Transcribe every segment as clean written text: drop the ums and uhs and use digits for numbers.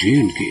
J&K।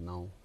9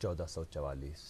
1444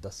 10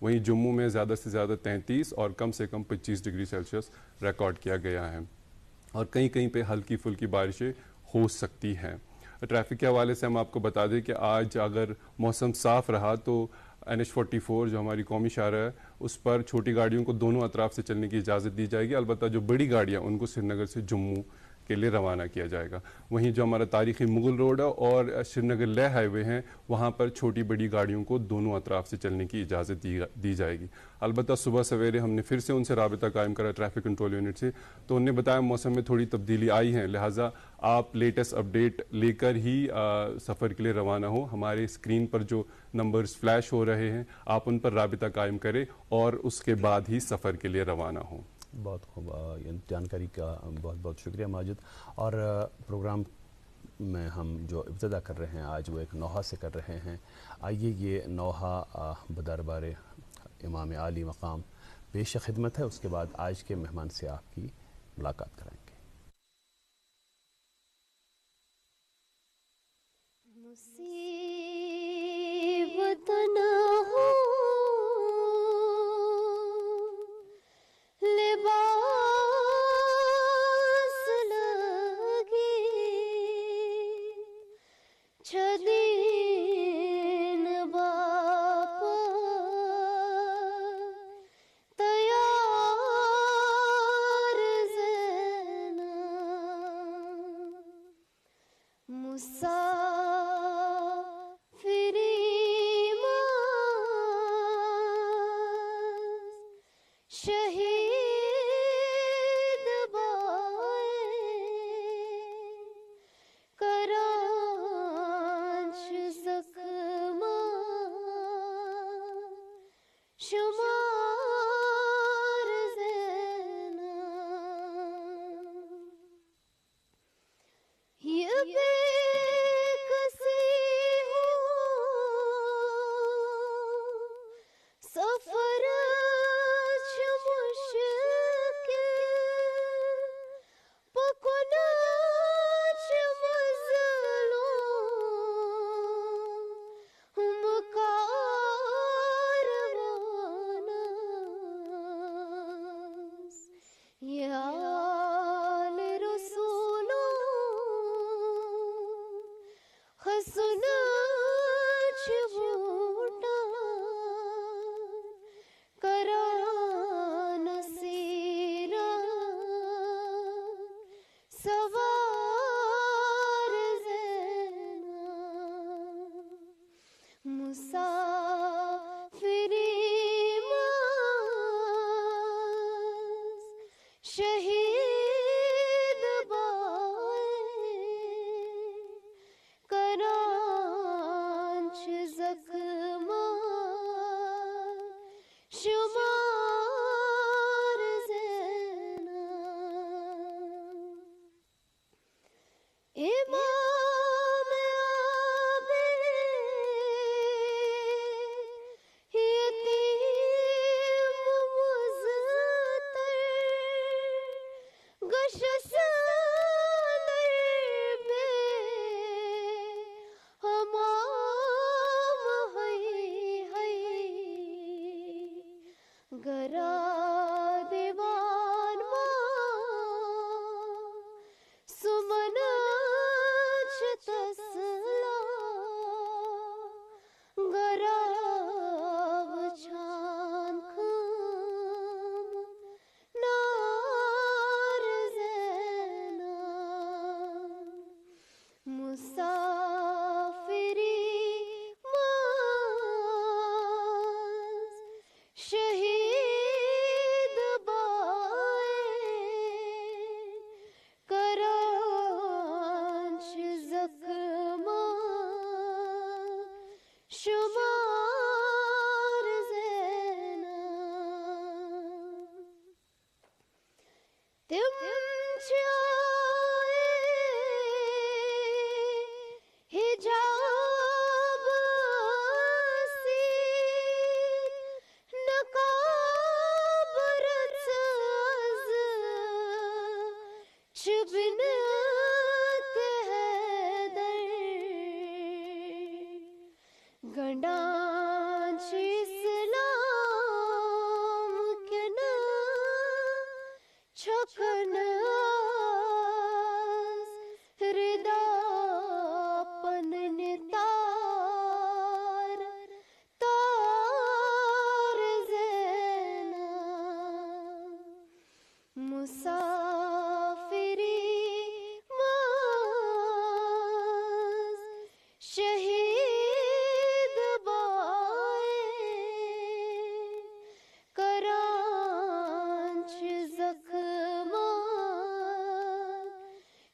وہیں جموں میں زیادہ سے زیادہ 33 اور کم سے کم 25 ڈگری سیلسیس ریکارڈ کیا گیا ہے، اور کہیں کہیں پہ ہلکی پھلکی بارشیں ہو سکتی ہیں۔ ٹریفک کے حوالے سے ہم آپ کو بتا دیں کہ آج اگر موسم صاف رہا تو NH44 جو ہماری قومی شاہراہ ہے اس پر چھوٹی گاڑیوں کو دونوں اطراف سے چلنے کی اجازت دی جائے گی، البتہ جو بڑی گاڑیاں ان کو سری نگر سے جموں کے لیے روانہ کیا جائے گا۔ وہیں جو ہمارا تاریخی مغل روڈ ہے اور سری نگر لیہ ہائی وے ہیں وہاں پر چھوٹی بڑی گاڑیوں کو دونوں اطراف سے چلنے کی اجازت دی جائے گی۔ البتہ صبح سویرے ہم نے پھر سے ان سے رابطہ قائم کرا ٹریفک کنٹرول یونٹ سے، تو انہوں نے بتایا موسم میں تھوڑی تبدیلی آئی ہے، لہٰذا آپ لیٹسٹ اپڈیٹ لے کر ہی سفر کے لیے روانہ ہوں۔ ہمارے اسکرین پر جو نمبرز فلیش ہو رہے ہیں آپ ان پر رابطہ قائم کریں اور اس کے بعد ہی سفر کے لیے روانہ ہوں۔ بہت خوب، جانکاری کا بہت بہت شکریہ ماجد۔ اور پروگرام میں ہم جو ابتدا کر رہے ہیں آج وہ ایک نوحہ سے کر رہے ہیں۔ آئیے یہ نوحہ بدربار امام عالی مقام پیش خدمت ہے، اس کے بعد آج کے مہمان سے آپ کی ملاقات کرائیں گے۔ مصیبت نہ ہو لباس لگے چھدین باپا تیار زینا مسافری شہید بائے کرانچ زخمہ شمار زینا یہ بے کسی ہو سفر شہید بائے کرانچ زخمہ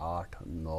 8, 9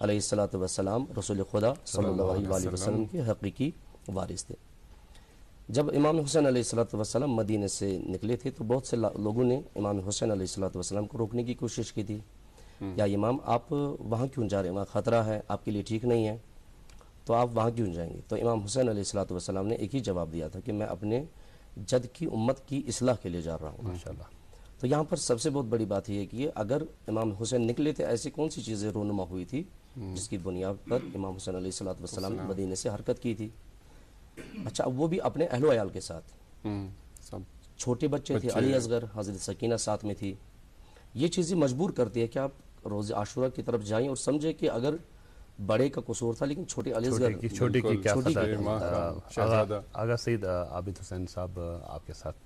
علیہ الصلوۃ والسلام رسول خدا صلی اللہ علیہ وآلہ وسلم کے حقیقی وارث تھے۔ جب امام حسین علیہ الصلوۃ والسلام مدینے سے نکلے تھے تو بہت سے لوگوں نے امام حسین علیہ الصلوۃ والسلام کو روکنے کی کوشش کی تھی، یا امام آپ وہاں کیوں جا رہے ہیں، وہاں خطرہ ہے، آپ کے لیے ٹھیک نہیں ہے، تو آپ وہاں کیوں جائیں گے؟ تو امام حسین علیہ الصلوۃ والسلام نے ایک ہی جواب دیا تھا کہ میں اپنے جد کی امت کی اصلاح کے لیے جا رہا ہوں۔ ماشاءاللہ۔ تو یہاں پر سب سے بہت بڑی بات یہ ہے کہ اگر امام حسین نکلے تھے، ایسی کون سی چیزیں رونما ہوئی تھی جس کی بنیاد پر امام حسین علیہ الصلوۃ والسلام نے مدینے سے حرکت کی تھی؟ اچھا، اب وہ بھی اپنے اہل و عیال کے ساتھ، سب چھوٹے بچے تھے، علی اصغر، حضرت سکینہ ساتھ میں تھی۔ یہ چیزیں مجبور کرتی ہے کہ آپ روز عاشورہ کی طرف جائیں اور سمجھیں کہ اگر بڑے کا قصور تھا لیکن چھوٹے علی اصغر چھوٹی کی کیا چھوٹی خطا کی شہزادہ۔ آغا سید عابد حسین صاحب آپ کے ساتھ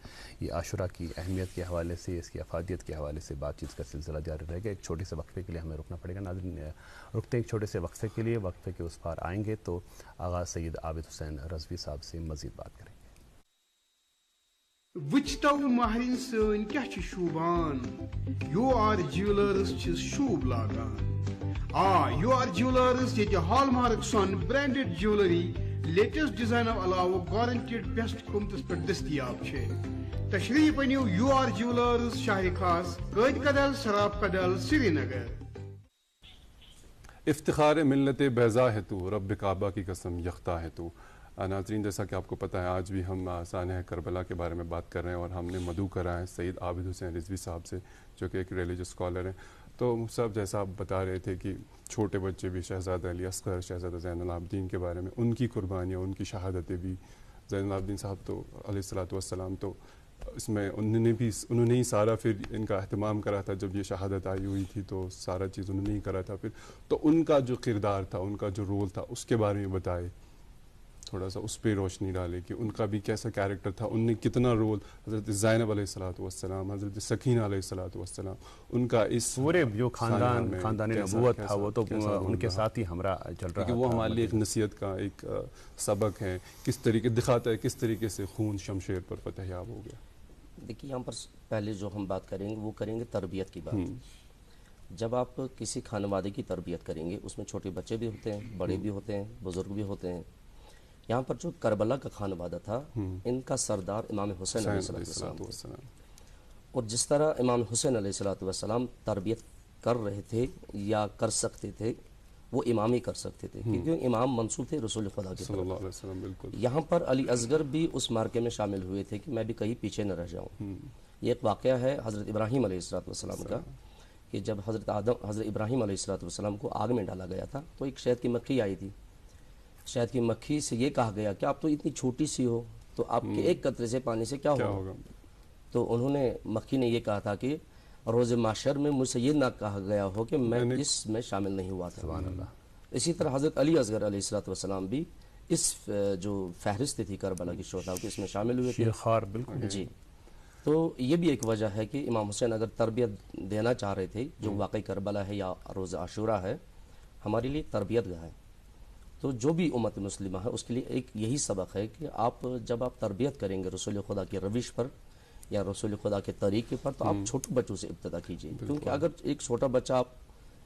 یہ عاشورہ کی اہمیت کے حوالے سے، اس کی افادیت کے حوالے سے بات چیت کا سلسلہ جاری رہے گا۔ ایک چھوٹے سے وقفے کے لیے ہمیں رکنا پڑے گا۔ ناظرین رکتے ہیں ایک چھوٹے سے وقفے کے لیے، وقفے کے اس پار آئیں گے تو آغا سید عابد حسین رضوی صاحب سے مزید بات کریں گے۔ وچتو مہرین سن کیا چھ شوبان، یو آر جیولرز چھ شوب لاگان۔ یو آر جیولرز یہ ہال مارک سون برانڈڈ جیولری لیٹسٹ ڈیزائن علاوہ گارنٹیڈ بیسٹ قیمتس پہ دستیاب چھ۔ تشریف انیو یو آر جیولرز شاہ خاص، قائد کدل، سراب کدل، سری نگر۔ افتخار ملت بیضا ہے تو، رب کعبہ کی قسم یختہ ہے تو۔ ناظرین، جیسا کہ آپ کو پتہ ہے آج بھی ہم سانحہ کربلا کے بارے میں بات کر رہے ہیں اور ہم نے مدعو کرا ہے سید عابد حسین رضوی صاحب سے، جو کہ ایک ریلیجس اسکالر ہیں۔ تو صاحب، جیسا آپ بتا رہے تھے کہ چھوٹے بچے بھی شہزادہ علی اصغر، شہزادہ زین العابدین کے بارے میں، ان کی قربانیاں، ان کی شہادتیں بھی، زین العابدین صاحب تو علیہ الصلوۃ والسلام تو اس میں انہوں نے ہی سارا پھر ان کا اہتمام کرا تھا۔ جب یہ شہادت آئی ہوئی تھی تو سارا چیز انہوں نے ہی کرا تھا پھر، تو ان کا جو کردار تھا، ان کا جو رول تھا، اس کے بارے میں بتائے، تھوڑا سا اس پہ روشنی ڈالے کہ ان کا بھی کیسا کیریکٹر تھا، ان نے کتنا رول، حضرت زینب علیہ الصلوۃ والسلام، حضرت سکینہ علیہ الصلوۃ والسلام، ان کا اس پورے جو خاندان نبوت تھا وہ تو ان کے ساتھ ہی ہمراہ چل رہا کہ تھا۔ وہ ہمارے لیے ایک نصیحت کا ایک سبق ہے، کس طریقے دکھاتا ہے کس طریقے سے خون شمشیر پر فتح یاب ہو گیا۔ دیکھیے، یہاں پر پہلے جو ہم بات کریں گے وہ کریں گے تربیت کی بات۔ جب آپ کسی خانوادے کی تربیت کریں گے، اس میں چھوٹے بچے بھی ہوتے ہیں، بڑے بھی ہوتے ہیں، بزرگ بھی ہوتے ہیں۔ یہاں پر جو کربلا کا خانوادہ تھا، ان کا سردار امام حسین علیہ السلام تھے، اور جس طرح امام حسین علیہ السلام تربیت کر رہے تھے یا کر سکتے تھے، وہ امام ہی کر سکتے تھے، کیونکہ امام منصوب تھے رسول خدا کے صلی اللہ علیہ وسلم۔ بالکل، یہاں پر علی اصغر بھی اس مارکے میں شامل ہوئے تھے کہ میں بھی کہیں پیچھے نہ رہ جاؤں۔ یہ ایک واقعہ ہے حضرت ابراہیم علیہ السلام کا، کہ جب حضرت ابراہیم علیہ السلام کو آگ میں ڈالا گیا تھا تو ایک شہد کی مکھی آئی تھی۔ شہد کی مکھی سے یہ کہا گیا کہ آپ تو اتنی چھوٹی سی ہو، تو آپ کے ایک قطرے سے پانی سے کیا ہوگا؟ تو انہوں نے، مکھی نے یہ کہا تھا کہ روز محشر میں مجھ سے یہ نہ کہا گیا ہو کہ میں اس میں شامل نہیں ہوا تھا۔ سبحان اللہ۔ اسی طرح حضرت علی اصغر علیہ السلام بھی اس جو فہرست تھی کربلا کی شہداء کی، اس میں شامل ہوئے تھے۔ شیرخوار، بالکل جی، تو یہ بھی ایک وجہ ہے کہ امام حسین اگر تربیت دینا چاہ رہے تھے، جو واقعی کربلا ہے یا روز عاشورہ ہے، ہمارے لیے تربیت گاہ ہے، تو جو بھی امت مسلمہ ہے اس کے لیے ایک یہی سبق ہے کہ آپ جب آپ تربیت کریں گے رسول خدا کی روش پر یا رسول خدا کے طریقے پر، تو آپ چھوٹے بچوں سے ابتدا کیجیے، کیونکہ اگر ایک چھوٹا بچہ آپ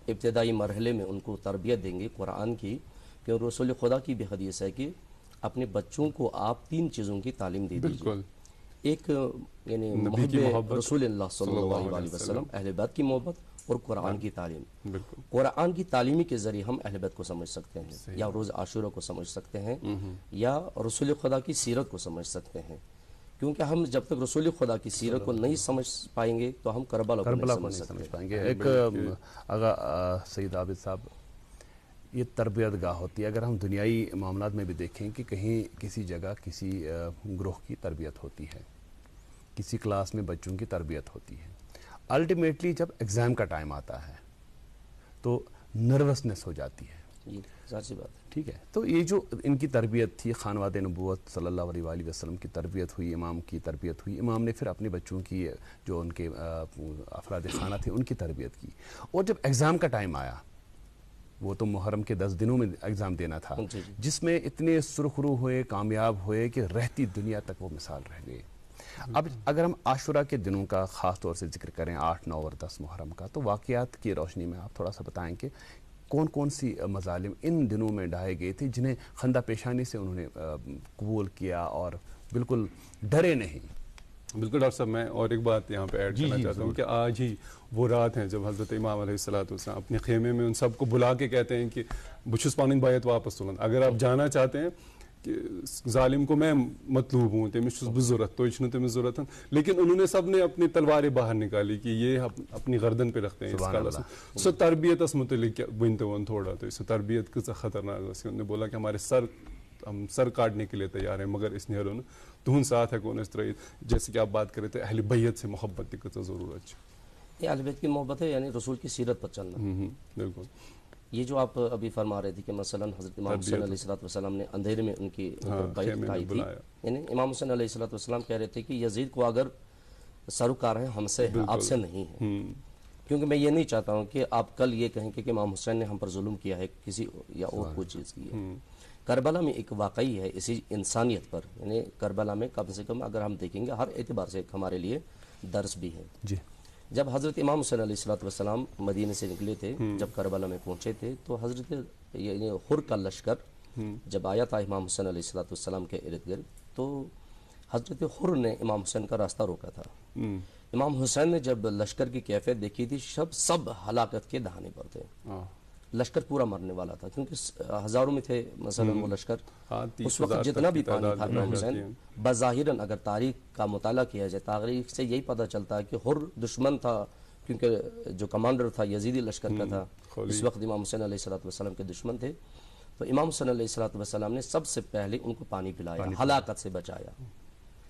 ابتدائی مرحلے میں ان کو تربیت دیں گے قرآن کی، کیونکہ رسول خدا کی بھی حدیث ہے کہ اپنے بچوں کو آپ 3 چیزوں کی تعلیم دے دیجیے۔ ایک یعنی محب رسول اللہ صلی اللہ علیہ وسلم، اہل بیت کی محبت، اور قرآن کی تعلیم۔ قرآن کی تعلیمی کے ذریعے ہم اہل بیت کو سمجھ سکتے ہیں، یا روز عاشورہ کو سمجھ سکتے ہیں، یا رسول خدا کی سیرت کو سمجھ سکتے ہیں، کیونکہ ہم جب تک رسول خدا کی سیرت کو نہیں سمجھ پائیں گے تو ہم کربلا کو نہیں سمجھ پائیں گے۔ ایک آغا سید عابد صاحب، یہ تربیت گاہ ہوتی ہے۔ اگر ہم دنیائی معاملات میں بھی دیکھیں کہ کہیں کسی جگہ کسی گروہ کی تربیت ہوتی ہے، کسی کلاس میں بچوں کی تربیت ہوتی ہے، الٹیمیٹلی جب ایگزام کا ٹائم آتا ہے تو نروسنس ہو جاتی ہے۔ جی، ظاہر بات ہے۔ ٹھیک ہے، تو یہ جو ان کی تربیت تھی، خانواد نبوت صلی اللہ علیہ وآلہ وسلم کی تربیت ہوئی، امام کی تربیت ہوئی، امام نے پھر اپنے بچوں کی جو ان کے افراد خانہ تھے ان کی تربیت کی، اور جب ایگزام کا ٹائم آیا، وہ تو محرم کے 10 دنوں میں ایگزام دینا تھا، جس میں اتنے سرخرو ہوئے، کامیاب ہوئے کہ رہتی دنیا تک وہ مثال رہ گئے۔ اب اگر ہم عاشورہ کے دنوں کا خاص طور سے ذکر کریں، 8، 9 اور 10 محرم کا، تو واقعات کی روشنی میں آپ تھوڑا سا بتائیں کہ کون کون سی مظالم ان دنوں میں ڈھائے گئے تھے جنہیں خندہ پیشانی سے انہوں نے قبول کیا اور بالکل ڈرے نہیں؟ بالکل ڈاکٹر صاحب، میں اور ایک بات یہاں پہ ایڈ کرنا چاہتا ہوں کہ آج ہی وہ رات ہیں جب حضرت امام علیہ السلام اپنے خیمے میں ان سب کو بلا کے کہتے ہیں کہ بچس پانی بایت واپس تلن، اگر آپ جانا چاہتے ہیں کہ ظالم کو میں مطلوب ہوں تمس ضرورت تو تمس ضرورت، لیکن انہوں نے سب نے اپنی تلواریں باہر نکالی کہ یہ اپنی گردن پہ رکھتے ہیں اس کالس سو تربیت اس متعلق ونتے ون تھوڑا تو سو تربیت کچھ خطرناک، انہوں نے بولا کہ ہمارے ہم سر کاٹنے کے لیے تیار ہیں مگر اس نیرو تہن ساتھ ہیکو اس ترائیت، جیسے کہ آپ بات کرے تھے اہل بیت سے محبت کی کچھ ضرورت یہ اہل بیت کی محبت ہے، یعنی رسول کی سیرت پر چلنا. بالکل یہ جو آپ ابھی فرما رہے تھے کہ مثلا حضرت امام حسین علیہ السلام نے اندھیرے میں ان کی بیعت اٹھائی تھی، یعنی امام حسین علیہ السلام کہہ رہے تھے کہ یزید کو اگر سروکار ہے ہم سے ہے، آپ سے نہیں ہے، کیونکہ میں یہ نہیں چاہتا ہوں کہ آپ کل یہ کہیں کہ امام حسین نے ہم پر ظلم کیا ہے کسی یا اور کوئی چیز کی ہے. کربلا میں ایک واقعی ہے اسی انسانیت پر، یعنی کربلا میں کم سے کم اگر ہم دیکھیں گے ہر اعتبار سے ہمارے لیے درس بھی ہے. جی، جب حضرت امام حسین علیہ السلام مدینے سے نکلے تھے، جب کربلا میں پہنچے تھے تو حضرت یعنی حر کا لشکر جب آیا تھا امام حسین علیہ السلام کے ارد گرد، تو حضرت حر نے امام حسین کا راستہ روکا تھا. امام حسین نے جب لشکر کی کیفیت دیکھی تھی سب ہلاکت کے دہانے پر تھے، لشکر پورا مرنے والا تھا، کیونکہ ہزاروں میں تھے مثلا وہ لشکر. اس وقت جتنا بھی پانی تھا امام حسین بظاہراً اگر تاریخ کا مطالعہ کیا جائے تاریخ سے یہی پتہ چلتا ہے کہ حر دشمن تھا، کیونکہ جو کمانڈر تھا یزیدی لشکر کا تھا، اس وقت امام حسین علیہ السلام کے دشمن تھے. تو امام حسین علیہ السلام نے سب سے پہلے ان کو پانی پلایا، ہلاکت سے بچایا.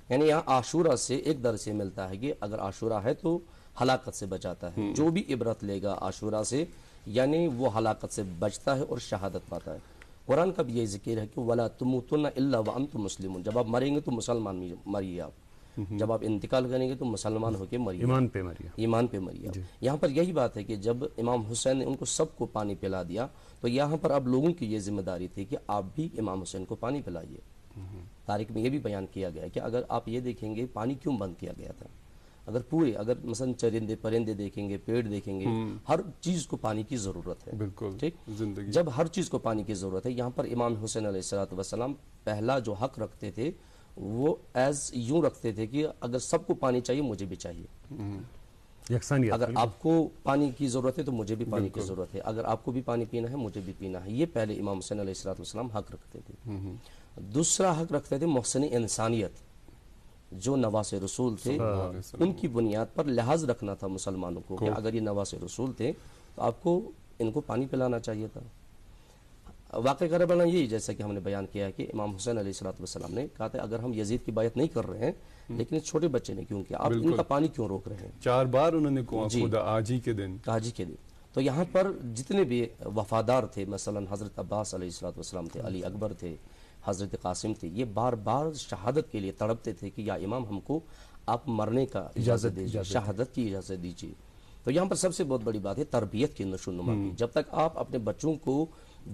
یعنی یہاں عاشورہ سے ایک درس یہ ملتا ہے کہ اگر عاشورہ ہے تو ہلاکت سے بچاتا ہے. جو بھی عبرت لے گا عاشورہ سے یعنی وہ ہلاکت سے بچتا ہے اور شہادت پاتا ہے. قرآن کا بھی یہی ذکر ہے کہ وَلَا تُمُوتُنَّ إِلَّا وَأَنْتُمْ مُسْلِمُونَ، جب آپ مریں گے تو مسلمان مریے آپ، جب آپ انتقال کریں گے تو مسلمان ہو کے مریے، ایمان پہ مریے، ایمان پہ مریے. یہاں پر یہی بات ہے کہ جب امام حسین نے ان کو سب کو پانی پلا دیا تو یہاں پر اب لوگوں کی یہ ذمہ داری تھی کہ آپ بھی امام حسین کو پانی پلائیے. تاریخ میں یہ بھی بیان کیا گیا کہ اگر آپ یہ دیکھیں گے پانی کیوں بند کیا گیا تھا، اگر مثلا چرندے پرندے دیکھیں گے، پیڑ دیکھیں گے، ہر چیز کو پانی کی ضرورت ہے. بالکل ٹھیک، زندگی جب ہر چیز کو پانی کی ضرورت ہے، یہاں پر امام حسین علیہ السلام پہلا جو حق رکھتے تھے وہ ایز یوں رکھتے تھے کہ اگر سب کو پانی چاہیے مجھے بھی چاہیے، یکسانیت. اگر آپ کو پانی کی ضرورت ہے تو مجھے بھی پانی کی ضرورت ہے، اگر آپ کو بھی پانی پینا ہے مجھے بھی پینا ہے. یہ پہلے امام حسین علیہ السلام حق رکھتے تھے. دوسرا حق رکھتے تھے محسن انسانیت، جو نواس رسول تھے ان کی بنیاد پر لحاظ رکھنا تھا مسلمانوں کو کہ اگر یہ نواس رسول تھے تو آپ کو ان کو پانی پلانا چاہیے تھا. واقع کربلا یہی جیسا کہ ہم نے بیان کیا ہے کہ امام حسین علیہ السلام نے کہا تھا اگر ہم یزید کی بیعت نہیں کر رہے ہیں لیکن اس چھوٹے بچے نے کیوں کیا، آپ ان کا پانی کیوں روک رہے ہیں. 4 بار انہوں نے کہا خدا آج ہی کے دن، آج ہی کے دن. تو یہاں پر جتنے بھی وفادار تھے مثلا حضرت عباس علیہ السلام تھے، علی اکبر تھے، حضرت قاسم تھے، یہ بار بار شہادت کے لیے تڑپتے تھے کہ یا امام ہم کو آپ مرنے کا اجازت دیجیے، شہادت کی اجازت دیجیے. تو یہاں پر سب سے بہت بڑی بات ہے تربیت کی نشو نما کی. جب تک آپ اپنے بچوں کو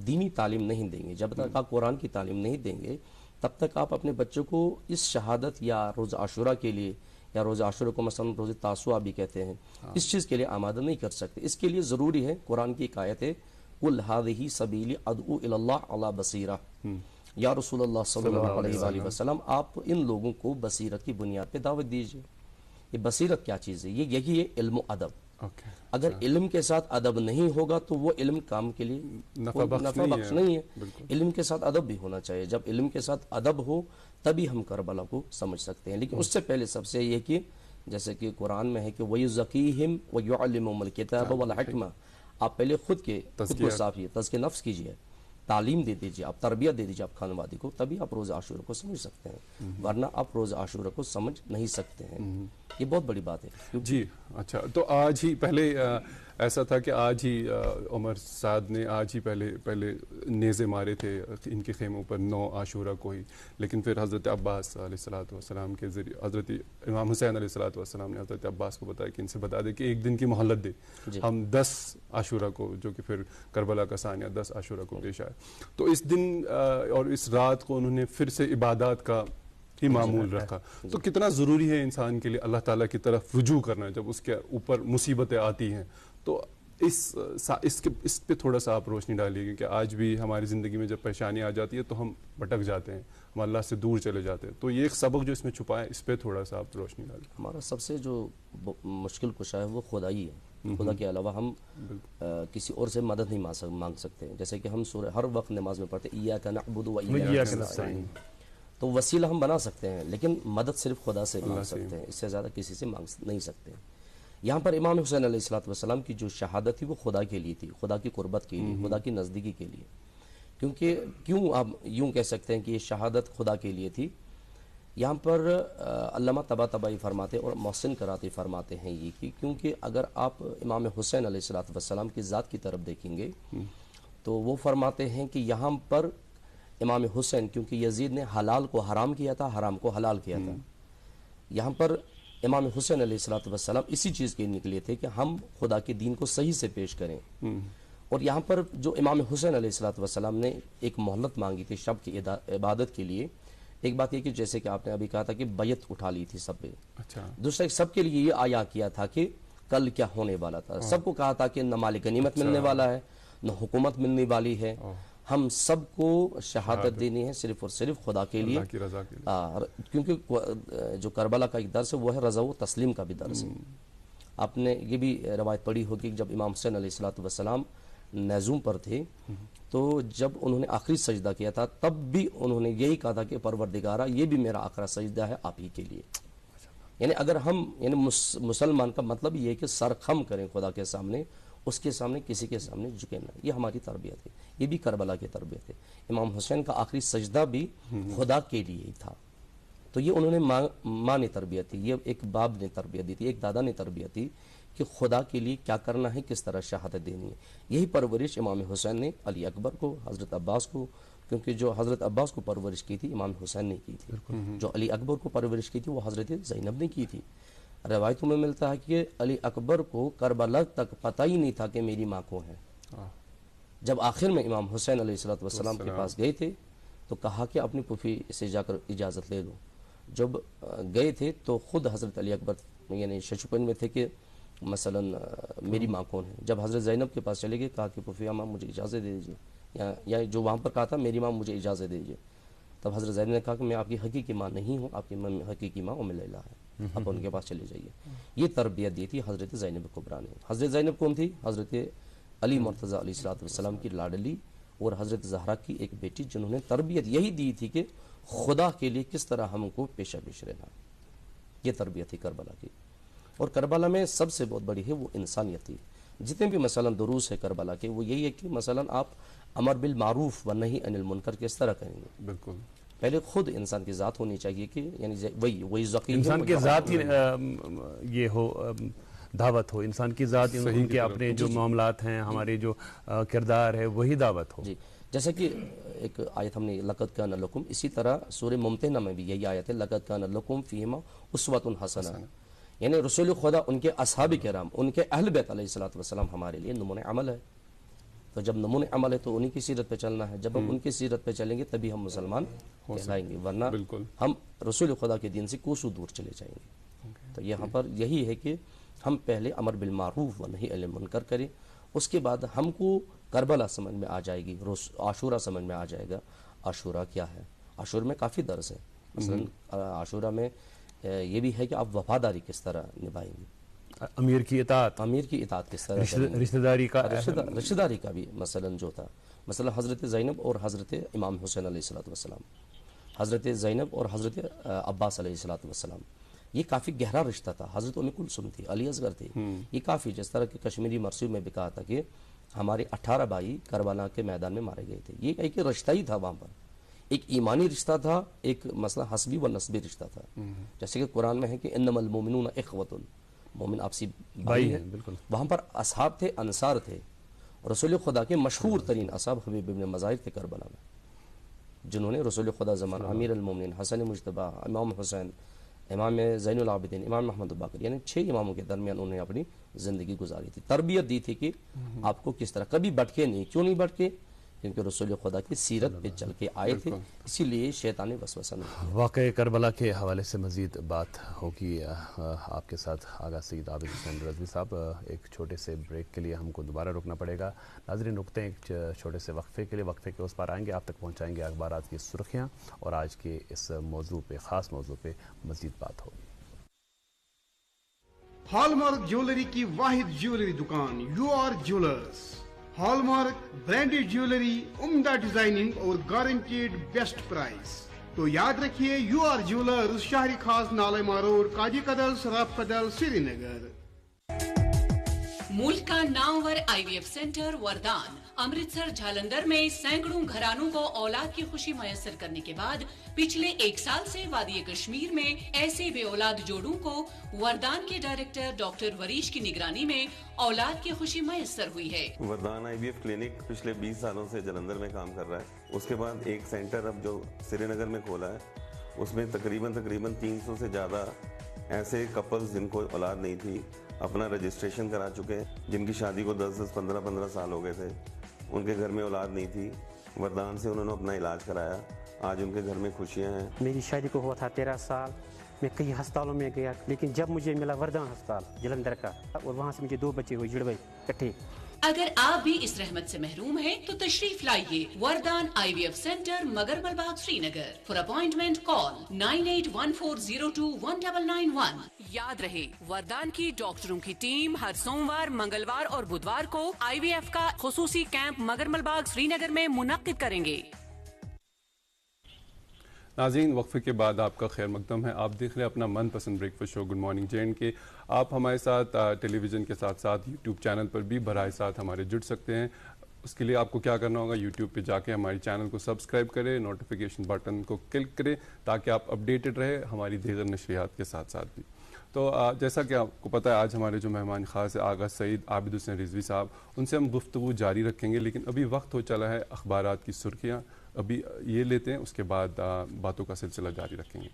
دینی تعلیم نہیں دیں گے، جب تک آپ قرآن کی تعلیم نہیں دیں گے، تب تک آپ اپنے بچوں کو اس شہادت یا روز عاشورہ کے لیے، یا روز عاشورہ کو مثلا روز تاسوعہ بھی کہتے ہیں، اس چیز کے لیے آمادہ نہیں کر سکتے. اس کے لیے ضروری ہے قرآن کی ایک آیت ہے قُلْ هَٰذِهِ سَبِيلِي أَدْعُو إِلَى اللَّهِ عَلَىٰ بَصِيرَةٍ، یا رسول اللہ صلی اللہ علیہ وآلہ وسلم آپ ان لوگوں کو بصیرت کی بنیاد پہ دعوت دیجیے. یہ بصیرت کیا چیز ہے؟ یہی ہے علم و ادب. اگر علم کے ساتھ ادب نہیں ہوگا تو وہ علم کام کے لیے نفع بخش نہیں ہے. علم کے ساتھ ادب بھی ہونا چاہیے. جب علم کے ساتھ ادب ہو تبھی ہم کربلا کو سمجھ سکتے ہیں. لیکن اس سے پہلے سب سے یہ کہ جیسے کہ قرآن میں ہے کہ وَيُزَكِّيهِمْ وَيُعَلِّمُهُمُ الْكِتَابَ وَالْحِكْمَةَ، آپ پہلے خود کو صافیے، تزکیہ نفس کیجیے، تعلیم دے دیجیے، آپ تربیت دے دیجیے آپ خانوادی کو، تبھی آپ روز عاشورہ کو سمجھ سکتے ہیں. ورنہ آپ روز عاشورہ کو سمجھ نہیں سکتے ہیں. یہ بہت بڑی بات ہے. جی اچھا، تو آج ہی پہلے ایسا تھا کہ آج ہی عمر سعد نے آج ہی پہلے نیزے مارے تھے ان کے خیموں پر 9 عاشورہ کو ہی، لیکن پھر حضرت عباس علیہ السلام کے ذریعے حضرت امام حسین علیہ السلام نے حضرت عباس کو بتایا کہ ان سے بتا دے کہ ایک دن کی مہلت دے، ہم 10 عاشورہ کو، جو کہ پھر کربلا کا ثانیہ 10 عاشورہ کو پیش آئے. تو اس دن اور اس رات کو انہوں نے پھر سے عبادات کا ہی معمول رکھا. تو کتنا ضروری ہے انسان کے لیے اللہ تعالیٰ کی طرف رجوع کرنا جب اس کے اوپر مصیبتیں آتی ہیں. تو اس پہ تھوڑا سا آپ روشنی ڈالیے گا کہ آج بھی ہماری زندگی میں جب پریشانی آ جاتی ہے تو ہم بھٹک جاتے ہیں, ہم اللہ سے دور چلے جاتے ہیں, تو یہ ایک سبق جو اس میں چھپا ہے اس پہ تھوڑا سا آپ روشنی ڈالیں. ہمارا سب سے جو مشکل کشا ہے وہ خدائی ہے. خدا کے علاوہ ہم کسی اور سے مدد نہیں مانگ سکتے. جیسے کہ ہم سورہ ہر وقت نماز میں پڑھتے ایاک نعبد و ایاک نستعین, تو وسیلہ ہم بنا سکتے ہیں لیکن مدد صرف خدا سے مانگ سکتے ہیں, اس سے زیادہ کسی سے مانگ نہیں سکتے. یہاں پر امام حسین علیہ السلام کی جو شہادت تھی وہ خدا کے لیے تھی, خدا کی قربت کے لیے, خدا کی نزدیکی کے لیے. کیونکہ کیوں آپ یوں کہہ سکتے ہیں کہ یہ شہادت خدا کے لیے تھی. یہاں پر علامہ طباطبائی فرماتے اور محسن کراتی فرماتے ہیں یہ کہ کیونکہ اگر آپ امام حسین علیہ السلام کی ذات کی طرف دیکھیں گے تو وہ فرماتے ہیں کہ یہاں پر امام حسین, کیونکہ یزید نے حلال کو حرام کیا تھا, حرام کو حلال کیا تھا, یہاں پر امام حسین علیہ السلام اسی چیز کے نکلے تھے کہ ہم خدا کے دین کو صحیح سے پیش کریں. اور یہاں پر جو امام حسین علیہ السلام نے ایک مہلت مانگی تھی شب کی عبادت کے لیے, ایک بات یہ کہ جیسے کہ آپ نے ابھی کہا تھا کہ بیعت اٹھا لی تھی سب پہ. دوسرا سب کے لیے یہ آیا کیا تھا کہ کل کیا ہونے والا تھا. سب کو کہا تھا کہ نہ مال غنیمت ملنے والا ہے, نہ حکومت ملنے والی ہے, ہم سب کو شہادت دینی ہے صرف اور صرف خدا کے لیے, کیونکہ جو کربلا کا ایک درس ہے وہ ہے رضا و تسلیم کا بھی درس ہے. آپ نے یہ بھی روایت پڑھی ہوگی کہ جب امام حسین علیہ السلام نیزوم پر تھے تو جب انہوں نے آخری سجدہ کیا تھا تب بھی انہوں نے یہی کہا تھا کہ پروردگارہ یہ بھی میرا آخری سجدہ ہے آپ ہی کے لیے. یعنی اگر ہم مسلمان کا مطلب یہ ہے کہ سر خم کریں خدا کے سامنے, اس کے سامنے کسی کے سامنے جھکے نہ. یہ ہماری تربیت ہے, یہ بھی کربلا کی تربیت ہے. امام حسین کا آخری سجدہ بھی خدا کے لیے ہی تھا. تو یہ انہوں نے ماں نے تربیت دی, یہ ایک باپ نے تربیت دی تھی, ایک دادا نے تربیت دی کہ خدا کے لیے کیا کرنا ہے, کس طرح شہادت دینی ہے. یہی پرورش امام حسین نے علی اکبر کو, حضرت عباس کو, کیونکہ جو حضرت عباس کو پرورش کی تھی امام حسین نے کی تھی, جو علی اکبر کو پرورش کی تھی وہ حضرت زینب نے کی تھی. روایتوں میں ملتا ہے کہ علی اکبر کو کربلا تک پتہ ہی نہیں تھا کہ میری ماں کون ہے. جب آخر میں امام حسین علیہ السلام کے پاس گئے تھے تو کہا کہ اپنی پھوپھی سے جا کر اجازت لے لو. جب گئے تھے تو خود حضرت علی اکبر یعنی ششپن میں تھے کہ مثلا میری ماں کون ہے. جب حضرت زینب کے پاس چلے گئے کہا کہ پھوپھی ماں مجھے اجازت دے دیجیے, یا جو وہاں پر کہا تھا میری ماں مجھے اجازت دے دیجیے. تب حضرت زینب نے کہا کہ میں آپ کی حقیقی ماں نہیں ہوں, آپ کی حقیقی ماں ام لیلا ہے, اب ان کے پاس چلے جائیے. یہ تربیت دی تھی حضرت زینب کبریٰ نے. حضرت زینب کون تھی؟ حضرت علی مرتضیٰ علیہ السلام کی لاڈلی اور حضرت زہرا کی ایک بیٹی, جنہوں نے تربیت یہی دی تھی کہ خدا کے لیے کس طرح ہم کو پیشہ پیش رہنا. یہ تربیت تھی کربلا کی. اور کربلا میں سب سے بہت بڑی ہے وہ انسانیت تھی. جتنے بھی مثلا دروس ہے کربلا کے وہ یہی ہے کہ مثلا آپ امر بالمعروف و نہی عن المنکر کس طرح کریں گے. بالکل پہلے خود انسان کی ذات ہونی چاہیے کہ یعنی وہی ذکی انسان کی ذات ہی یہ ہو, دعوت ہو, انسان کی ذات ان کے اپنے جو معاملات ہیں, ہمارے جو کردار ہے وہی دعوت ہو. جی جیسا کہ ایک آیت ہم نے لقد کان لکم, اسی طرح سورہ ممتحنہ میں بھی یہی آیت ہے لقد کان لکم فیہما اسوۃ حسنہ. یعنی رسول خدا ان کے اصحاب کرام, ان کے اہل بیت علیہ السلام ہمارے لیے نمونہ عمل ہے. تو جب نمونہ عمل ہے تو انہی کی سیرت پہ چلنا ہے. جب ہم ان کی سیرت پہ چلیں گے تبھی ہم مسلمان کہلائیں گے, ورنہ ہم رسول خدا کے دین سے کوسوں دور چلے جائیں گے. تو یہاں پر یہی ہے کہ ہم پہلے امر بالمعروف و نہی عن المنکر کریں, اس کے بعد ہم کو کربلا سمجھ میں آ جائے گی, عاشورہ سمجھ میں آ جائے گا. عاشورہ کیا ہے؟ عاشورہ میں کافی درس ہے. مثلا عاشورہ میں یہ بھی ہے کہ آپ وفاداری کس طرح نبھائیں گے, امیر کی اطاعت, امیر کی اطاعت کس طرح, رشتہ داری کا بھی مثلا جو تھا. مثلا حضرت زینب اور حضرت امام حسین علیہ السلام, حضرت زینب اور حضرت عباس علیہ السلام, یہ کافی گہرا رشتہ تھا. حضرت ام کلثوم تھی, علی اصغر تھی, یہ کافی جس طرح کہ کشمیری مرثیوں میں بھی کہا تھا کہ ہمارے 18 بھائی کربلا کے میدان میں مارے گئے تھے. یہ ایک رشتہ ہی تھا وہاں پر, ایک ایمانی رشتہ تھا, ایک مثلا حسبی و نسبی رشتہ تھا. جیسے کہ قرآن میں ہے کہ انما المؤمنون اخوۃ, مومن آپسی بھائی ہیں. وہاں پر اصحاب تھے, انصار تھے. رسول خدا کے مشہور ترین اصحاب حبیب ابن مظاہر تھے کربلا میں, جنہوں نے رسول خدا زمان امیر المومنین حسن مجتبی, امام حسین, امام زین العابدین, امام محمد باقر, یعنی 6 اماموں کے درمیان انہوں نے اپنی زندگی گزاری تھی. تربیت دی تھی کہ آپ کو کس طرح, کبھی بٹکے نہیں. کیوں نہیں بٹکے؟ کیونکہ رسول خدا کی سیرت پہ چل کے آئے تھے، اسی لیے شیطان وسوسہ نہیں۔ واقعہ کربلا کے حوالے سے مزید بات ہوگی آپ کے ساتھ آغا سید عابد حسین رضوی صاحب۔ ایک چھوٹے سے بریک کے لیے ہم کو دوبارہ رکنا پڑے گا۔ ناظرین رکتے ہیں ایک چھوٹے سے وقفے کے لیے، وقفے کے اس پار آئیں گے، آپ تک پہنچائیں گے اخبارات کی سرخیاں اور آج کے اس موضوع پہ، خاص موضوع پہ مزید بات ہوگی۔ ہال مارک جیولری کی واحد جیولری دکان U R jewellers. Hallmark branded jewellery, عمدہ ڈیزائننگ اور گارنٹیڈ بیسٹ پرائز۔ تو یاد رکھیے یو آر جیولرز، شہری خاص نالے روڈ، کاجی کدل، سراف کدل، سری نگر۔ ملک کا نامور آئی وی ایف سینٹر وردان امرتسر جھالندر میں سینکڑوں گھرانوں کو اولاد کی خوشی میسر کرنے کے بعد پچھلے 1 سال سے وادی کشمیر میں ایسے بے اولاد جوڑوں کو وردان کے ڈائریکٹر ڈاکٹر وریش کی نگرانی میں اولاد کی خوشی میسر ہوئی ہے۔ وردان آئی وی ایف کلینک پچھلے 20 سالوں سے جلندر میں کام کر رہا ہے۔ اس کے بعد ایک سینٹر اب جو سری نگر میں کھولا ہے، اس میں تقریباً 300 سے زیادہ ایسے کپلز جن کو اولاد نہیں تھی اپنا رجسٹریشن کرا چکے ہیں، جن کی شادی کو 10 15 سال ہو گئے تھے، ان کے گھر میں اولاد نہیں تھی، وردان سے انہوں نے اپنا علاج کرایا، آج ان کے گھر میں خوشیاں ہیں۔ میری شادی کو ہوا تھا 13 سال، میں کئی ہسپتالوں میں گیا، لیکن جب مجھے ملا وردان ہسپتال جلندر کا، اور وہاں سے مجھے 2 بچے ہوئے جڑوے کٹھے۔ اگر آپ بھی اس رحمت سے محروم ہیں تو تشریف لائیے وردان آئی وی F centre مگرمل Bagh Sri Nagar. For appointment کال 9814021991۔ یاد رہے وردان کی ڈاکٹروں کی ٹیم ہر سوموار، منگلوار اور بدوار کو آئی وی ایف کا خصوصی کیمپ مگرمل باغ سری نگر میں منعقد کریں گے۔ ناظرین وقفے کے بعد آپ کا خیر مقدم ہے، آپ دیکھ رہے ہیں اپنا من پسند break fast show good morning J and کے۔ آپ ہمارے ساتھ ٹیلی ویژن کے ساتھ ساتھ یوٹیوب چینل پر بھی براہ ساتھ ہمارے جڑ سکتے ہیں۔ اس کے لیے آپ کو کیا کرنا ہوگا، یوٹیوب پہ جا کے ہماری چینل کو سبسکرائب کریں، نوٹیفیکیشن بٹن کو کلک کریں تاکہ آپ اپڈیٹڈ رہے ہماری دیگر نشریات کے ساتھ ساتھ بھی۔ تو جیسا کہ آپ کو پتہ ہے آج ہمارے جو مہمان خاص ہے آغا سید عابد حسین رضوی صاحب، ان سے ہم گفتگو جاری رکھیں گے، لیکن ابھی وقت ہو چلا ہے اخبارات کی سرخیاں، ابھی یہ لیتے ہیں، اس کے بعد باتوں کا سلسلہ جاری رکھیں گے۔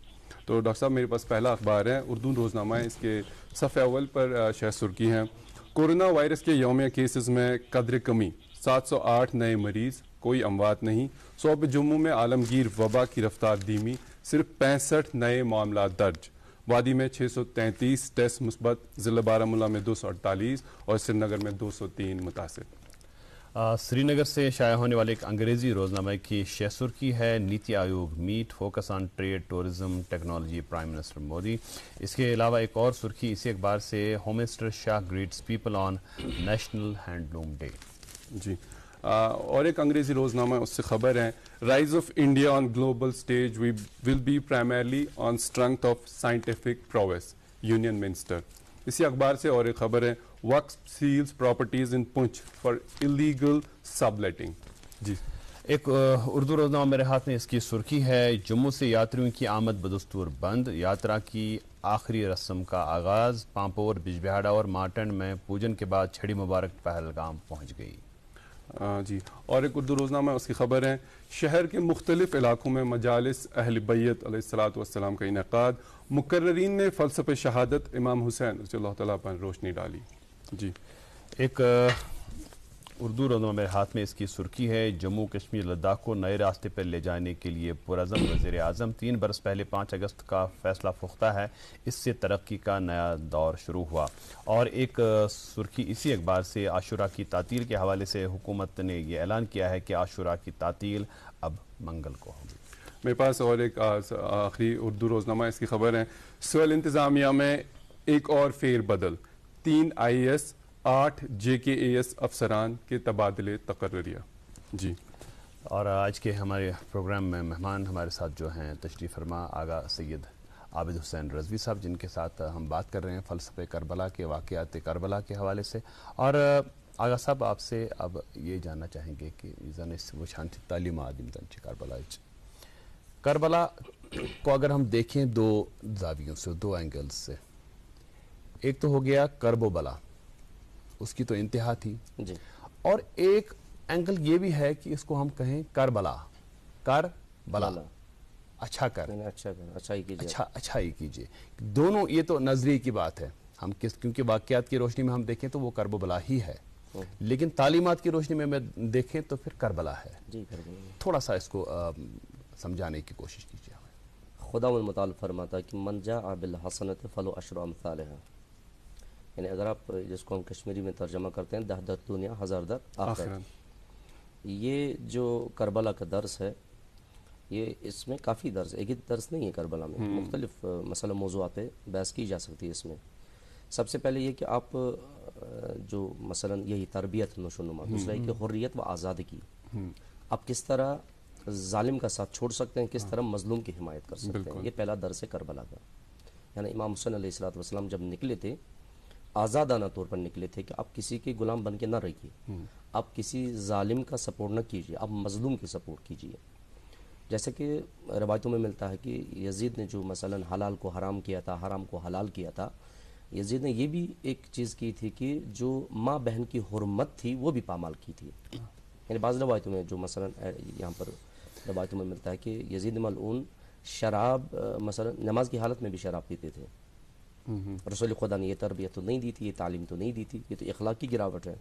تو ڈاکٹر صاحب میرے پاس پہلا اخبار ہے، اردو روزنامہ ہے، اس کے صفحہ اول پر شہ سرخی ہیں، کورونا وائرس کے یومیہ کیسز میں قدر کمی، 708 نئے مریض، کوئی اموات نہیں۔ صوب جموں میں عالمگیر وبا کی رفتار دھیمی، صرف 65 نئے معاملات درج۔ وادی میں 633 ٹیسٹ مثبت، ضلع بارہمولہ میں 248 اور سری نگر میں 203 متاثر۔ سری نگر سے شائع ہونے والے ایک انگریزی روزنامہ کی شہ سرخی ہے، NITI Aayog meet focus on trade tourism technology prime minister Modi. اس کے علاوہ ایک اور سرخی اسی اخبار سے، home minister Shah greets people on national handloom day. جی اور ایک انگریزی روزنامہ اس سے خبر ہے، rise of India on global stage we will be primarily on strength of scientific progress, union minister. اسی اخبار سے اور ایک خبر ہے، وقف sells properties in punch for illegal subletting. جی ایک اردو روزنامہ میرے ہاتھ میں اس کی سرخی ہے، جموں سے یاتریوں کی آمد بدستور بند، یاترا کی آخری رسم کا آغاز، پامپور، بجبہاڑا اور مارٹنڈ میں پوجن کے بعد چھڑی مبارک پہلگام پہنچ گئی۔ جی اور ایک اردو روزنامہ اس کی خبر ہے، شہر کے مختلف علاقوں میں مجالس اہل بیت علیہ الصلوۃ والسلام کا انعقاد، مقررین نے فلسفہ شہادت امام حسین رضی اللہ تعالیٰ پر روشنی ڈالی۔ جی ایک اردو روزنامہ میرے ہاتھ میں اس کی سرخی ہے، جموں کشمیر لداخ کو نئے راستے پر لے جانے کے لیے پرعزم وزیر اعظم، 3 برس پہلے 5 اگست کا فیصلہ پختہ ہے، اس سے ترقی کا نیا دور شروع ہوا۔ اور ایک سرخی اسی اخبار سے، عاشورہ کی تعطیل کے حوالے سے حکومت نے یہ اعلان کیا ہے کہ عاشورہ کی تعطیل اب منگل کو ہوگی۔ میرے پاس اور ایک آخری اردو روزنامہ اس کی خبر ہے، سول انتظامیہ میں ایک اور فیر بدل، 3 IAS 8 JKAS افسران کے تبادلے تقرریہ۔ جی اور آج کے ہمارے پروگرام میں مہمان ہمارے ساتھ جو ہیں تشریف فرما آغا سید عابد حسین رضوی صاحب، جن کے ساتھ ہم بات کر رہے ہیں فلسفہ کربلا کے، واقعات کربلا کے حوالے سے۔ اور آغا صاحب آپ سے اب یہ جاننا چاہیں گے کہ وہ شانتی تعلیمات کربلا کربلا کو اگر ہم دیکھیں 2 زاویوں سے، 2 اینگلز سے، ایک تو ہو گیا کرب و بلا، اس کی تو انتہا تھی جی، اور ایک اینگل یہ بھی ہے کہ اس کو ہم کہیں کربلا، کر بلا، اچھا کر، اچھائی کیجئے، دونوں یہ تو نظریے کی بات ہے، ہم کیونکہ واقعات کی روشنی میں ہم دیکھیں تو وہ کرب و بلا ہی ہے۔ لیکن تعلیمات کی روشنی میں دیکھیں تو پھر کربلا ہے. جی کربلا تھوڑا سا اس کو سمجھانے کی کوشش کیجیے. خداوند متعال فرماتا ہے کہ من جاء بالحسنۃ فلو عشر امثالها، یعنی اگر آپ جس کو ہم کشمیری میں ترجمہ کرتے ہیں 10 در دنیا 1000 در آخرت. یہ جو کربلا کا درس ہے یہ اس میں کافی درس، ایک ہی درس نہیں ہے کربلا میں، مختلف مسئلہ موضوعات پہ بحث کی جا سکتی ہے اس میں. سب سے پہلے یہ کہ آپ جو مثلا یہی تربیت نشو و نما، دوسرا ہے کہ حریت و آزادگی، آپ کس طرح ظالم کا ساتھ چھوڑ سکتے ہیں، کس طرح مظلوم کی حمایت کر سکتے ہیں. یہ پہلا درس ہے کربلا کا. یعنی امام حسین علیہ الصلوۃ والسلام جب نکلے تھے آزادانہ طور پر نکلے تھے کہ آپ کسی کے غلام بن کے نہ رہیے، آپ کسی ظالم کا سپورٹ نہ کیجیے، آپ مظلوم کی سپورٹ کیجیے. جیسے کہ روایتوں میں ملتا ہے کہ یزید نے جو مثلا حلال کو حرام کیا تھا، حرام کو حلال کیا تھا، یزید نے یہ بھی ایک چیز کی تھی کہ جو ماں بہن کی حرمت تھی وہ بھی پامال کی تھی. یعنی بعض روایتوں میں جو مثلا یہاں پر روایتوں میں ملتا ہے کہ یزید ملعون شراب مثلا نماز کی حالت میں بھی شراب پیتے تھے. رسول خدا نے یہ تربیت تو نہیں دی تھی، یہ تعلیم تو نہیں دی تھی، یہ تو اخلاقی گراوٹ ہے.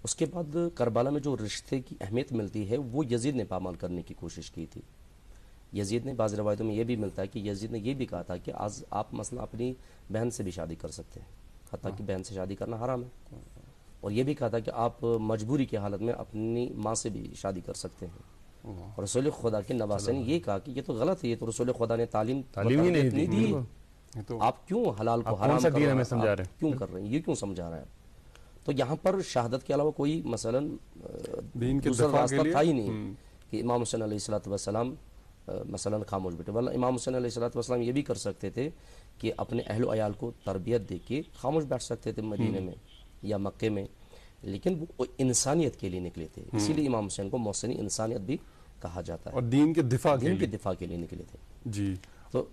اس کے بعد کربلا میں جو رشتے کی اہمیت ملتی ہے وہ یزید نے پامال کرنے کی کوشش کی تھی. یزید نے بعض روایتوں میں یہ بھی ملتا ہے کہ یزید نے یہ بھی کہا تھا کہ آج آپ مثلا اپنی بہن سے بھی شادی کر سکتے ہیں، حتیٰ کہ بہن سے شادی کرنا حرام ہے. اور یہ بھی کہا تھا کہ آپ مجبوری کی حالت میں اپنی ماں سے بھی شادی کر سکتے ہیں. اور رسول خدا کے نواسے نے یہ کہا کہ یہ تو غلط ہے، یہ تو رسول خدا نے تعلیم ہی نہیں دی. آپ کیوں حلال کو حرام کر رہے ہیں، کیوں کر رہے ہیں، یہ کیوں سمجھا رہے ہیں. تو یہاں پر شہادت کے علاوہ کوئی مثلا دوسرا راستہ تھا ہی نہیں کہ امام حسین علیہ الصلوۃ والسلام مثلا خاموش بیٹھے. واللہ امام حسین علیہ الصلوۃ والسلام یہ بھی کر سکتے تھے کہ اپنے اہل و عیال کو تربیت دے کے خاموش بیٹھ سکتے تھے مدینے میں یا مکے میں، لیکن وہ انسانیت کے لیے نکلے تھے. اسی لیے امام حسین کو محسن انسانیت بھی کہا جاتا ہے، اور دین کے دفاع کے لیے نکلے تھے. جی تو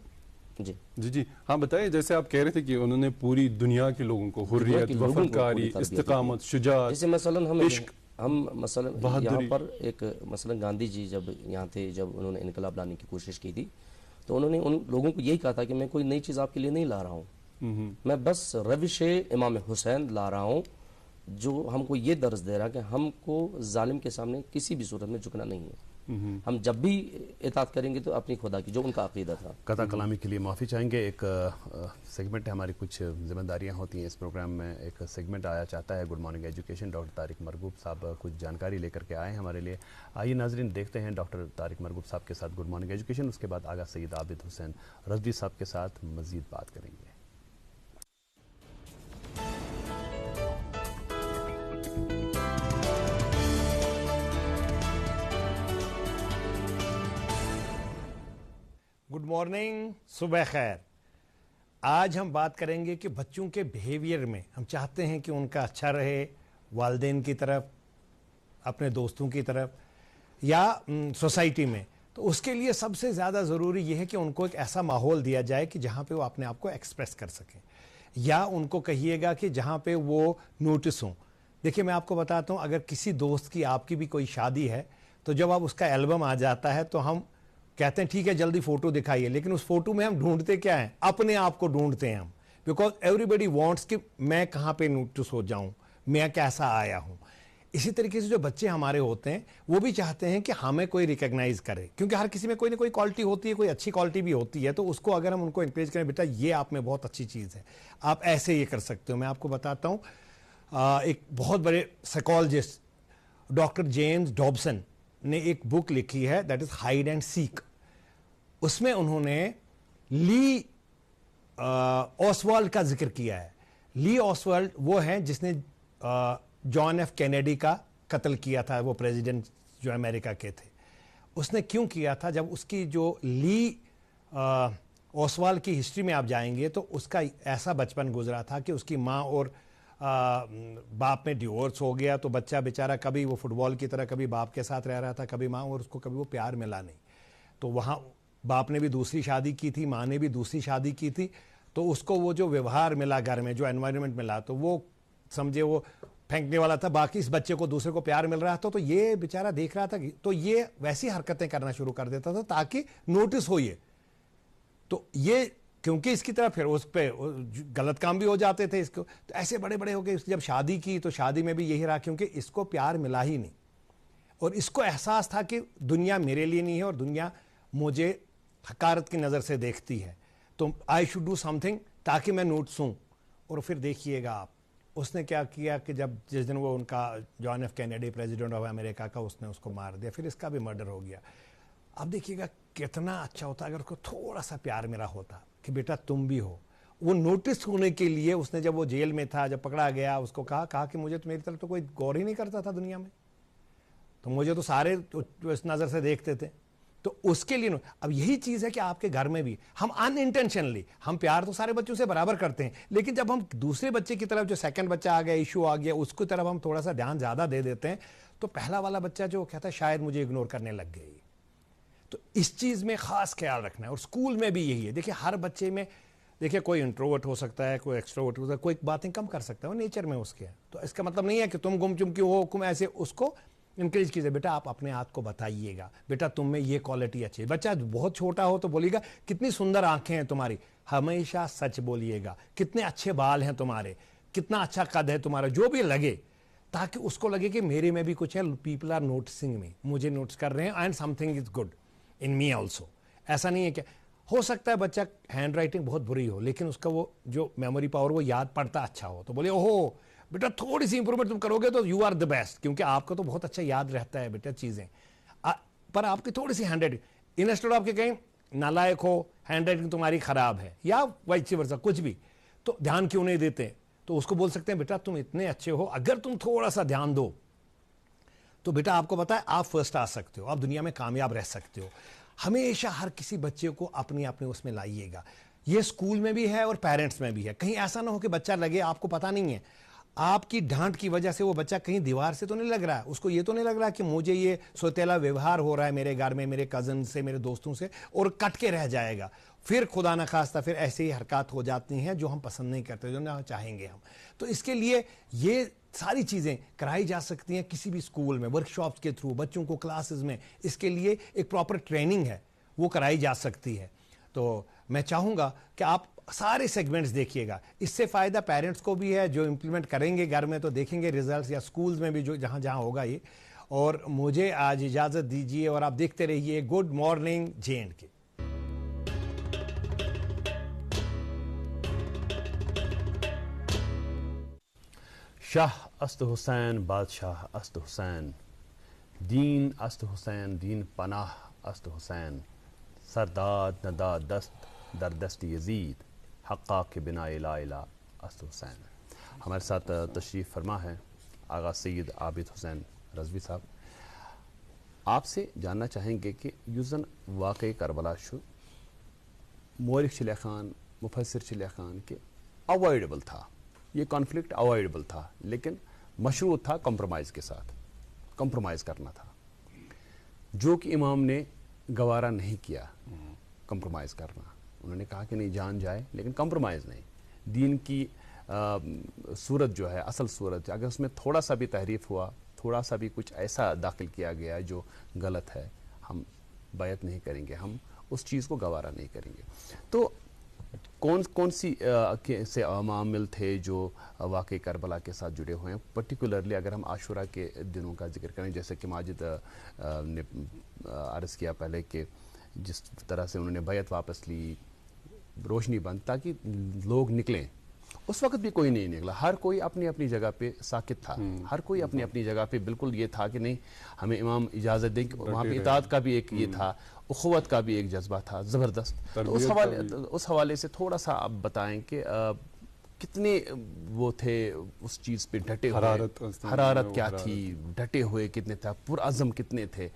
جی ہاں بتائیے، جیسے آپ کہہ رہے تھے کہ انہوں نے پوری دنیا کے لوگوں کو حریت، وفاداری، استقامت، شجاعت، جیسے مثلا ہم مثلا یہاں پر ایک مثلا گاندھی جی جب یہاں تھے، جب انہوں نے انقلاب لانے کی کوشش کی تھی تو انہوں نے ان لوگوں کو یہی کہا تھا کہ میں کوئی نئی چیز آپ کے لیے نہیں لا رہا ہوں، میں بس روش امام حسین لا رہا ہوں جو ہم کو یہ درس دے رہا کہ ہم کو ظالم کے سامنے کسی بھی صورت میں جھکنا نہیں ہے. ہم جب بھی اطاعت کریں گے تو اپنی خدا کی جو ان کا عقیدہ تھا. قطع کلامی کے لیے معافی چاہیں گے. ایک سیگمنٹ ہے، ہماری کچھ ذمہ داریاں ہوتی ہیں اس پروگرام میں. ایک سیگمنٹ آیا چاہتا ہے good morning education. Doctor Tariq Marghoob صاحب کچھ جانکاری لے کر کے آئے ہیں ہمارے لیے. آئیے ناظرین دیکھتے ہیں ڈاکٹر طارق مرغوب صاحب کے ساتھ گڈ مارننگ ایجوکیشن. اس کے بعد آغا سید عابد حسین رضوی صاحب کے ساتھ مزید بات کریں گے. گڈ مارننگ، صبح خیر. آج ہم بات کریں گے کہ بچوں کے بیہیویئر میں ہم چاہتے ہیں کہ ان کا اچھا رہے، والدین کی طرف، اپنے دوستوں کی طرف یا سوسائٹی میں. تو اس کے لیے سب سے زیادہ ضروری یہ ہے کہ ان کو ایک ایسا ماحول دیا جائے کہ جہاں پہ وہ اپنے آپ کو ایکسپریس کر سکیں، یا ان کو کہیے گا کہ جہاں پہ وہ نوٹس ہوں. دیکھیے میں آپ کو بتاتا ہوں، اگر کسی دوست کی آپ کی بھی کوئی شادی ہے تو جب آپ اس کا البم آ جاتا ہے تو ہم کہتے ہیں ٹھیک ہے جلدی فوٹو دکھائیے، لیکن اس فوٹو میں ہم ڈھونڈتے کیا ہیں؟ اپنے آپ کو ڈھونڈتے ہیں ہم. بیکاز ایوری بڈی وانٹس کہ میں کہاں پہ نوٹس ہو جاؤں، میں کیسا آیا ہوں. اسی طریقے سے جو بچے ہمارے ہوتے ہیں وہ بھی چاہتے ہیں کہ ہمیں کوئی ریکگنائز کرے، کیونکہ ہر کسی میں کوئی نہ کوئی کوالٹی ہوتی ہے، کوئی اچھی کوالٹی بھی ہوتی ہے. تو اس کو اگر ہم ان کو انکریج کریں، بیٹا یہ آپ میں بہت اچھی چیز ہے، آپ ایسے یہ کر سکتے ہو. میں آپ کو بتاتا ہوں، ایک بہت بڑے سائیکالوجسٹ ڈاکٹر جیمز ڈابسن نے ایک بک لکھی ہے، that is hide and seek. اس میں انہوں نے لی اوسوالڈ کا ذکر کیا ہے. لی اوسوالڈ وہ ہیں جس نے جان ایف کینیڈی کا قتل کیا تھا، وہ پریزیڈنٹ جو امریکہ کے تھے. اس نے کیوں کیا تھا؟ جب اس کی جو لی اوسوالڈ کی ہسٹری میں آپ جائیں گے تو اس کا ایسا بچپن گزرا تھا کہ اس کی ماں اور باپ میں ڈیورس ہو گیا. تو بچہ بیچارہ کبھی وہ فٹ بال کی طرح کبھی باپ کے ساتھ رہ رہا تھا، کبھی ماں، اور اس کو کبھی وہ پیار ملا نہیں. تو وہاں باپ نے بھی دوسری شادی کی تھی، ماں نے بھی دوسری شادی کی تھی. تو اس کو وہ جو ویوہار ملا گھر میں، جو انوائرمنٹ ملا، تو وہ سمجھے وہ پھینکنے والا تھا. باقی اس بچے کو دوسرے کو پیار مل رہا تھا. تو یہ بیچارہ دیکھ رہا تھا تو یہ ویسی حرکتیں کرنا شروع کر دیتا تھا تاکہ نوٹس ہو یہ. تو یہ کیونکہ اس کی طرف پھر اس پہ غلط کام بھی ہو جاتے تھے اس کو. تو ایسے بڑے بڑے ہو کے جب شادی کی تو شادی میں بھی یہی رہا, کیونکہ اس کو پیار ملا ہی نہیں, اور اس کو احساس تھا کہ دنیا میرے لیے نہیں ہے اور دنیا مجھے حقارت کی نظر سے دیکھتی ہے, تو I should do some thing تاکہ میں نوٹس ہوں. اور پھر دیکھیے گا آپ اس نے کیا کیا کہ جس دن وہ ان کا John F Kennedy president of امریکہ کا, اس نے اس کو مار دیا, پھر اس کا بھی مرڈر ہو گیا. اب دیکھیے گا کتنا اچھا ہوتا اگر اس کو تھوڑا سا پیار میرا ہوتا کہ بیٹا تم بھی ہو. وہ نوٹس ہونے کے لیے اس نے جب وہ جیل میں تھا, جب پکڑا گیا, اس کو کہا کہ مجھے تو میری طرف تو کوئی غور ہی نہیں کرتا تھا دنیا میں, تو مجھے تو سارے اس نظر سے دیکھتے تھے. تو اس کے لیے اب یہی چیز ہے کہ آپ کے گھر میں بھی ہم ان انٹینشنلی ہم پیار تو سارے بچوں سے برابر کرتے ہیں, لیکن جب ہم دوسرے بچے کی طرف جو سیکنڈ بچہ آ گیا, ایشو آ گیا, اس کی طرف ہم تھوڑا سا دھیان زیادہ دے دیتے ہیں, تو پہلا والا بچہ جو کہتا ہے شاید مجھے اگنور کرنے لگ گئی. تو اس چیز میں خاص خیال رکھنا ہے. اور اسکول میں بھی یہی ہے. دیکھیں ہر بچے میں دیکھیں کوئی انٹروورٹ ہو سکتا ہے, کوئی ایکسٹروورٹ ہو سکتا ہے, کوئی باتیں کم کر سکتا ہے, وہ نیچر میں اس کے. تو اس کا مطلب نہیں ہے کہ تم گم چم کیوں ہو, تم ایسے اس کو انکریج کیجیے, بیٹا آپ اپنے آپ کو بتائیے گا, بیٹا تم میں یہ کوالٹی اچھی ہے. بچہ بہت چھوٹا ہو تو بولیے گا کتنی سندر آنکھیں ہیں تمہاری, ہمیشہ سچ بولیے گا, کتنے اچھے بال ہیں تمہارے, کتنا اچھا قد ہے تمہارا, جو بھی لگے, تاکہ اس کو لگے کہ میرے میں بھی کچھ ہے, پیپل آر نوٹسنگ می, مجھے نوٹس کر رہے ہیں, and some thing is good in me also. ایسا نہیں ہے کہ ہو سکتا ہے بچہ ہینڈ رائٹنگ بہت بری ہو, لیکن اس کا وہ جو میموری پاور وہ یاد پڑتا اچھا ہو, تو بولے اوہو بیٹا تھوڑی سی امپرومنٹ تم کرو گے تو یو آر دا بیسٹ, کیونکہ آپ کو تو بہت اچھا یاد رہتا ہے بیٹا چیزیں, پر آپ کی تھوڑی سی ہینڈ رائٹنگ, انسٹیڈ آپ کے کہیں نالائق ہو, ہینڈ رائٹنگ تمہاری خراب ہے, یا وائس ورثہ کچھ بھی, تو دھیان کیوں نہیں دیتے, تو اس کو بول سکتے ہیں بیٹا تم اتنے اچھے ہو, اگر تم تھوڑا سا دھیان دو تو بیٹا آپ کو پتا ہے آپ فرسٹ آ سکتے ہو, آپ دنیا میں کامیاب رہ سکتے ہو. ہمیشہ ہر کسی بچے کو اپنی اس میں لائیے گا. یہ اسکول میں بھی ہے اور پیرنٹس میں بھی ہے. کہیں ایسا نہ ہو کہ بچہ لگے آپ کو پتا نہیں ہے, آپ کی ڈانٹ کی وجہ سے وہ بچہ کہیں دیوار سے تو نہیں لگ رہا ہے, اس کو یہ تو نہیں لگ رہا کہ مجھے یہ سوتیلا ویوہار ہو رہا ہے میرے گھر میں, میرے کزن سے, میرے دوستوں سے, اور کٹ کے رہ جائے گا. پھر خدا نہ خواستہ پھر ایسے ہی حرکات ہو جاتی ہیں جو ہم پسند نہیں کرتے, جو نہ چاہیں گے ہم. تو اس کے لیے یہ ساری چیزیں کرائی جا سکتی ہیں کسی بھی اسکول میں, ورک شاپس کے تھرو, بچوں کو کلاسز میں, اس کے لیے ایک پراپر ٹریننگ ہے وہ کرائی جا سکتی ہے. تو میں چاہوں گا کہ آپ سارے سیگمنٹس دیکھیے گا, اس سے فائدہ پیرنٹس کو بھی ہے جو امپلیمنٹ کریں گے گھر میں, تو دیکھیں گے ریزلٹس, یا اسکولز میں بھی جو جہاں جہاں ہوگا یہ. اور مجھے آج اجازت دیجیے اور آپ دیکھتے رہیے گڈ مارننگ JNK. شاہ است حسین بادشاہ است حسین, دین است حسین دین پناہ است حسین, سرداد نداد دست در دست یزید, حقا کے بنا لا الہ است حسین. ہمارے ساتھ تشریف فرما ہے آغا سید عابد حسین رضوی صاحب. آپ سے جاننا چاہیں گے کہ یوزن واقعی کربلا شو مورخ چھ لکھان, مفسر چھ لکھان کہ اوائڈبل تھا, یہ کانفلکٹ اوائڈبل تھا, لیکن مشروط تھا کمپرومائز کے ساتھ, کمپرومائز کرنا تھا, جو کہ امام نے گوارا نہیں کیا کمپرومائز کرنا. انہوں نے کہا کہ نہیں جان جائے لیکن کمپرومائز نہیں. دین کی صورت جو ہے, اصل صورت, اگر اس میں تھوڑا سا بھی تحریف ہوا, تھوڑا سا بھی کچھ ایسا داخل کیا گیا جو غلط ہے, ہم بیعت نہیں کریں گے, ہم اس چیز کو گوارا نہیں کریں گے. تو کون سی سے عوامل تھے جو واقعی کربلا کے ساتھ جڑے ہوئے ہیں, پرٹیکولرلی اگر ہم عاشورہ کے دنوں کا ذکر کریں, جیسے کہ ماجد نے عرض کیا پہلے کہ جس طرح سے انہوں نے بیعت واپس لی, روشنی بند, تاکہ لوگ نکلیں. اس وقت بھی کوئی نہیں نکلا, ہر کوئی اپنی اپنی جگہ پہ ساکت تھا, ہر کوئی اپنی اپنی جگہ پہ بالکل یہ تھا کہ نہیں ہمیں امام اجازت دیں, کہ وہاں پہ اطاعت کا بھی ایک یہ تھا, اخوت کا بھی ایک جذبہ تھا زبردست. اس حوالے سے تھوڑا سا آپ بتائیں کہ کتنے وہ تھے اس چیز پہ ڈٹے ہوئے, حرارت کیا تھی, ڈٹے ہوئے کتنے تھا, پرعزم کتنے تھے,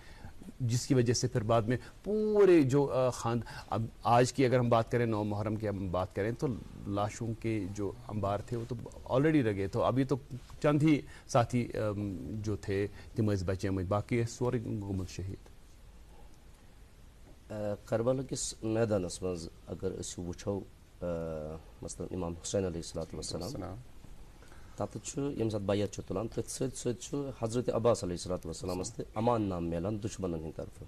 جس کی وجہ سے پھر بعد میں پورے جو اب آج کی اگر ہم بات کریں, 9 محرم کی ہم بات کریں, تو لاشوں کے جو انبار تھے وہ تو آلریڈی رگے, تو ابھی تو چند ہی ساتھی جو تھے تم بچے, باقی سورے گمت شہید. کربلا کس میدانس مز اگر اس وچھو مثلا امام حسین علیہ السلام تت یم سات بیعت تلان, تت ست حضرت عباس علیہ السلام امان نام ملان دشمنن ہند طرف,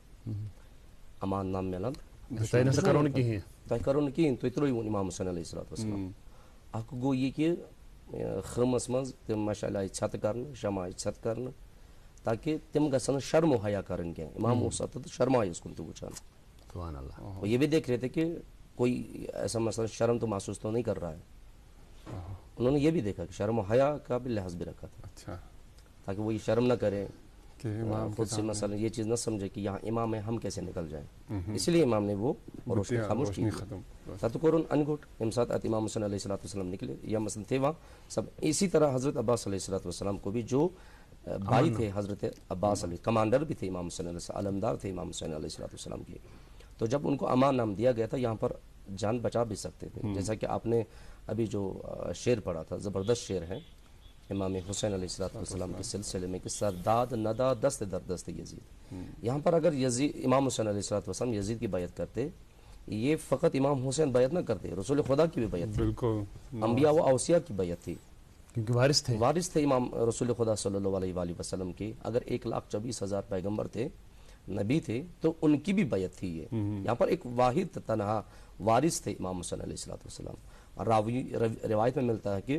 امان نام ملان تۄہہِ نسا کَرو نہٕ کِہیٖنۍ. تۄہہِ کَرو نہٕ کِہیٖنۍ تُہۍ ترٛٲیِو اِمام حُسین علیہ الصلوۃ والسلام. اکھ گوٚو یہِ کہِ خٲمَس منٛز تِم مشعل آیہِ ژھٮ۪تہٕ کَرنہٕ شمع آیہِ ژھٮ۪تہٕ کَرنہٕ تاکہ تِم گژھن نہٕ شرم و حیا کَرٕنۍ کینٛہہ. امام اوس تہٕ شرمایس کُن تہِ وٕچھان. سبحان اللہ. وہ یہ بھی دیکھ رہے تھے کہ کوئی ایسا مثلا شرم تو محسوس تو نہیں کر رہا ہے. انہوں نے یہ بھی دیکھا کہ شرم و حیا کا بھی لحاظ بھی رکھا تھا. اچھا. تاکہ وہ یہ شرم نہ کرے خود سے مثلا یہ چیز نہ سمجھے کہ یہاں امام ہے ہم کیسے نکل جائیں. اسی لیے امام نے وہ روشنی خاموش کی. تذکرون انگوٹ ام ساتھ امام حسین علیہ الصلوۃ والسلام نکلے یا مثلا تھے وہاں سب. اسی طرح حضرت عباس علیہ الصلوۃ والسلام کو بھی جو بھائی تھے حضرت عباس علیہ کمانڈر بھی تھے امام حسین علیہ السلام علمدار تھے امام حسین علیہ الصلوۃ والسلام کے. تو جب ان کو امان نام دیا گیا تھا یہاں پر جان بچا بھی سکتے تھے. جیسا کہ آپ نے ابھی جو شعر پڑھا تھا زبردست شعر ہے امام حسین علیہ الصلوۃ والسلام کے سلسلے میں کہ سرداد ندا دست در دست یزید. یہاں پر اگر یزید امام حسین علیہ الصلوۃ والسلام یزید کی بیعت کرتے یہ فقط امام حسین بیعت نہ کرتے رسول خدا کی بھی بیعت تھی. انبیاء و اوصیاء کی بیعت تھی کیونکہ وارث تھے امام رسول خدا صلی اللہ علیہ وآلہ وسلم کی. اگر 1,24,000 پیغمبر تھے نبی تھے تو ان کی بھی بیعت تھی. یہ یہاں پر ایک واحد تنہا وارث تھے امام حسین علیہ الصلوۃ والسلام. اور روایت میں ملتا ہے کہ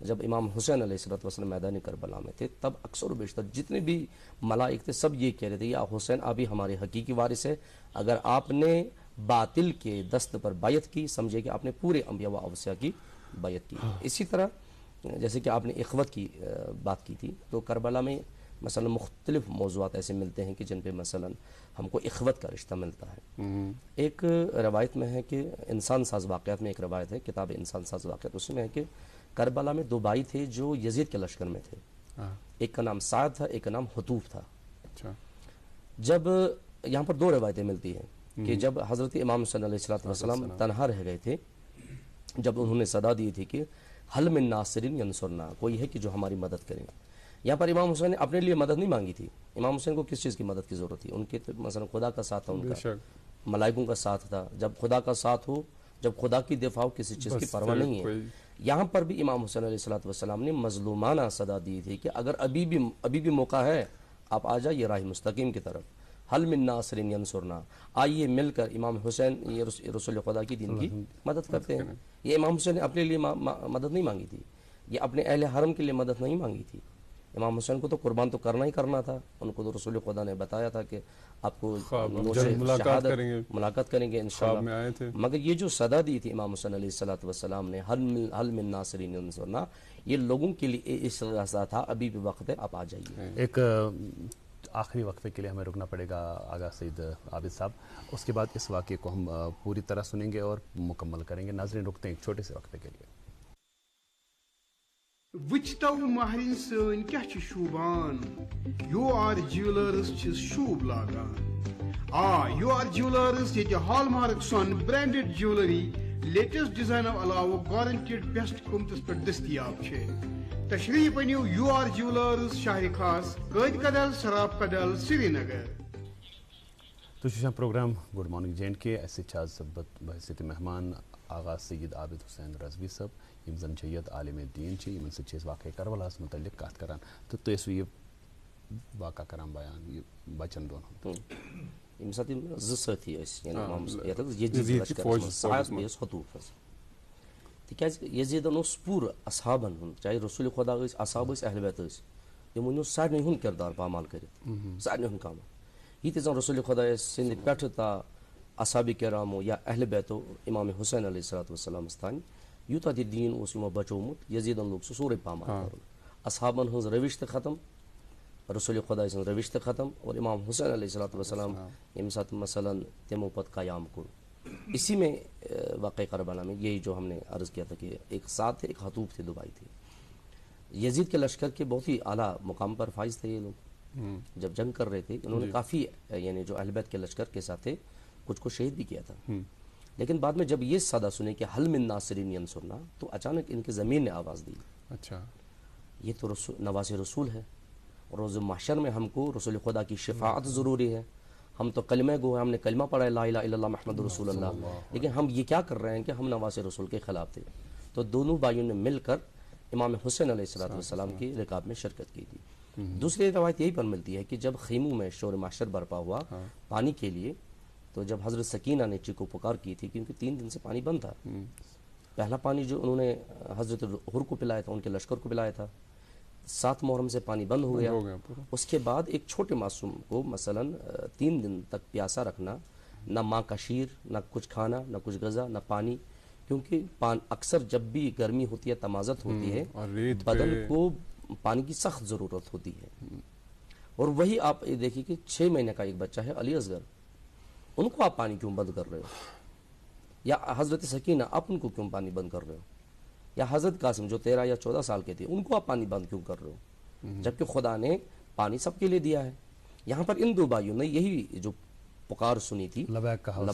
جب امام حسین علیہ الصلوۃ والسلام میدان کربلا میں تھے تب اکثر و بیشتر جتنے بھی ملائک تھے سب یہ کہہ رہے تھے یا حسین آپ ہی ہمارے حقیقی وارث ہے. اگر آپ نے باطل کے دست پر بیعت کی سمجھے کہ آپ نے پورے انبیاء و اوصیاء کی بیعت کی. اسی طرح جیسے کہ آپ نے اخوت کی بات کی تھی تو کربلا میں مثلا مختلف موضوعات ایسے ملتے ہیں کہ جن پہ مثلا ہم کو اخوت کا رشتہ ملتا ہے. ایک روایت میں ہے کہ انسان ساز واقعات میں ایک روایت ہے کتاب انسان ساز واقعات اس میں ہے کہ کربلا میں 2 بھائی تھے جو یزید کے لشکر میں تھے. ایک کا نام سعد تھا ایک کا نام حتوف تھا. جب یہاں پر 2 روایتیں ملتی ہیں کہ جب حضرت امام صلی اللہ علیہ وسلم تنہا رہ گئے تھے جب انہوں نے صدا دی تھی کہ حل من ناصرین ینصرنا کوئی ہے کہ جو ہماری مدد کریں. یہاں پر امام حسین نے اپنے لیے مدد نہیں مانگی تھی. امام حسین کو کس چیز کی مدد کی ضرورت تھی؟ ان کے مثلا خدا کا ساتھ تھا ان کا ملائکوں کا ساتھ تھا. جب خدا کا ساتھ ہو جب خدا کی دفاع ہو کسی چیز کی پرواہ نہیں ہے. یہاں پر بھی امام حسین علیہ الصلوۃ والسلام نے مظلومانہ صدا دی تھی کہ اگر ابھی بھی موقع ہے آپ آ جائیے راہ مستقیم کی طرف. حل من ناصر ینصرنا آئیے مل کر امام حسین یہ رسول خدا کی دین کی مدد کرتے ہیں. یہ امام حسین نے اپنے لیے مدد نہیں مانگی تھی. یہ اپنے اہل حرم کے لیے مدد نہیں مانگی تھی. امام حسین کو تو قربان تو کرنا ہی کرنا تھا. ان کو تو رسول خدا نے بتایا تھا کہ آپ کو ملاقات کریں گے انشاءاللہ. مگر یہ جو صدا دی تھی امام حسین علیہ الصلوۃ والسلام نے حل من ناصرین ینصرنا یہ لوگوں کے لیے اس راستا تھا ابھی بھی وقت ہے آپ آ جائیے. ایک آخری وقفے کے لیے ہمیں رکنا پڑے گا آغا سید عابد صاحب. اس کے بعد اس واقعے کو ہم پوری طرح سنیں گے اور مکمل کریں گے. ناظرین رکتے ہیں ایک چھوٹے سے وقفے کے لیے. وچتو مہرین سن کیا شوبان یو آر جیولرز شوب لاگان. یو آر جیولرز یہ ہال مارک سون برانڈڈ جیولری لیٹسٹ ڈیزائن علاوہ گارنٹیڈ بیسٹ قیمتس پہ دستیاب ہے. تشریف انیو یو آر جیولرز شاہ خاص قید کدل سراب کدل سری نگر. تو پروگرام گڈ مارننگ JNK ایسے ضبط بحثیت مہمان آغا سید عابد حسین رضوی صاحب یم زن جید عالم دین یمن سی واقع کربلاس متعلق کت کران تو تیسو یہ واقعہ کران بیان یہ بچن دون یم سات زی حتوف تکیاز یزیدن پور اصحابن ہند چاہے رسول خدا اصحاب اہل بیت یمو نیو سارے ہند کردار پامال کرت سارے ہند کام یہ زن رسول خدا سند پہ تا اصحاب کرامو یا اہل بیتو امام حسین علیہ الصلوۃ والسلام تان یوتہ تہ دین اس یمو بچومت یزیدن لوگ سورے پامال کرن. اصحابن ہز روش تہ ختم رسول خدا سن روش تہ ختم اور امام حسین علیہ الصلوۃ والسلام یم سات مثلا تمو پت قیام کور. اسی میں واقع کربلا میں یہی جو ہم نے عرض کیا تھا کہ ایک ساتھ تھے ایک حتوف تھے 2 بھائی تھے. یزید کے لشکر کے بہت ہی اعلیٰ مقام پر فائز تھے یہ لوگ. جب جنگ کر رہے تھے انہوں نے کافی یعنی جو اہل بیت کے لشکر کے ساتھ تھے کچھ کو شہید بھی کیا تھا. لیکن بعد میں جب یہ صدا سنے کہ حل من ناصرین ینصرنا تو اچانک ان کی زمین نے آواز دی. اچھا یہ تو نواز رسول ہے اور روز محشر میں ہم کو رسول خدا کی شفاعت ضروری ہے. ہم تو کلمہ گو ہیں ہم نے کلمہ پڑھا ہے لا الہ الا اللہ محمد رسول اللہ لیکن ہم یہ کیا کر رہے ہیں کہ ہم نواز رسول کے خلاف تھے. تو دونوں بھائیوں نے مل کر امام حسین علیہ الصلوۃ والسلام کی رکاب میں شرکت کی تھی. دوسری روایت یہی پر ملتی ہے کہ جب خیموں میں شور محشر برپا ہوا پانی کے لیے تو جب حضرت سکینہ نے چیخو پکار کی تھی کیونکہ 3 دن سے پانی بند تھا، پہلا پانی جو انہوں نے حضرت حر کو پلایا تھا، ان کے لشکر کو پلایا تھا، 7 محرم سے پانی بند ہو گیا، اس کے بعد ایک چھوٹے معصوم کو مثلا 3 دن تک پیاسا رکھنا، نہ ماں کا شیر، نہ کچھ کھانا، نہ کچھ غذا، نہ پانی، کیونکہ اکثر جب بھی گرمی ہوتی ہے، تمازت ہوتی ہے، بدن کو پانی کی سخت ضرورت ہوتی ہے۔ اور وہی آپ دیکھیے کہ 6 مہینے کا ایک بچہ ہے علی اصغر، ان کو آپ پانی کیوں بند کر رہے ہو؟ یا حضرت سکینہ آپ ان کو کیوں پانی بند کر رہے ہو؟ یا حضرت قاسم جو 13 یا 14 سال کے تھے، ان کو آپ پانی بند کیوں کر رہے ہو؟ جبکہ خدا نے پانی سب کے لیے دیا ہے۔ یہاں پر ان 2 بھائیوں نے یہی جو پکار سنی تھی، لبیک کہا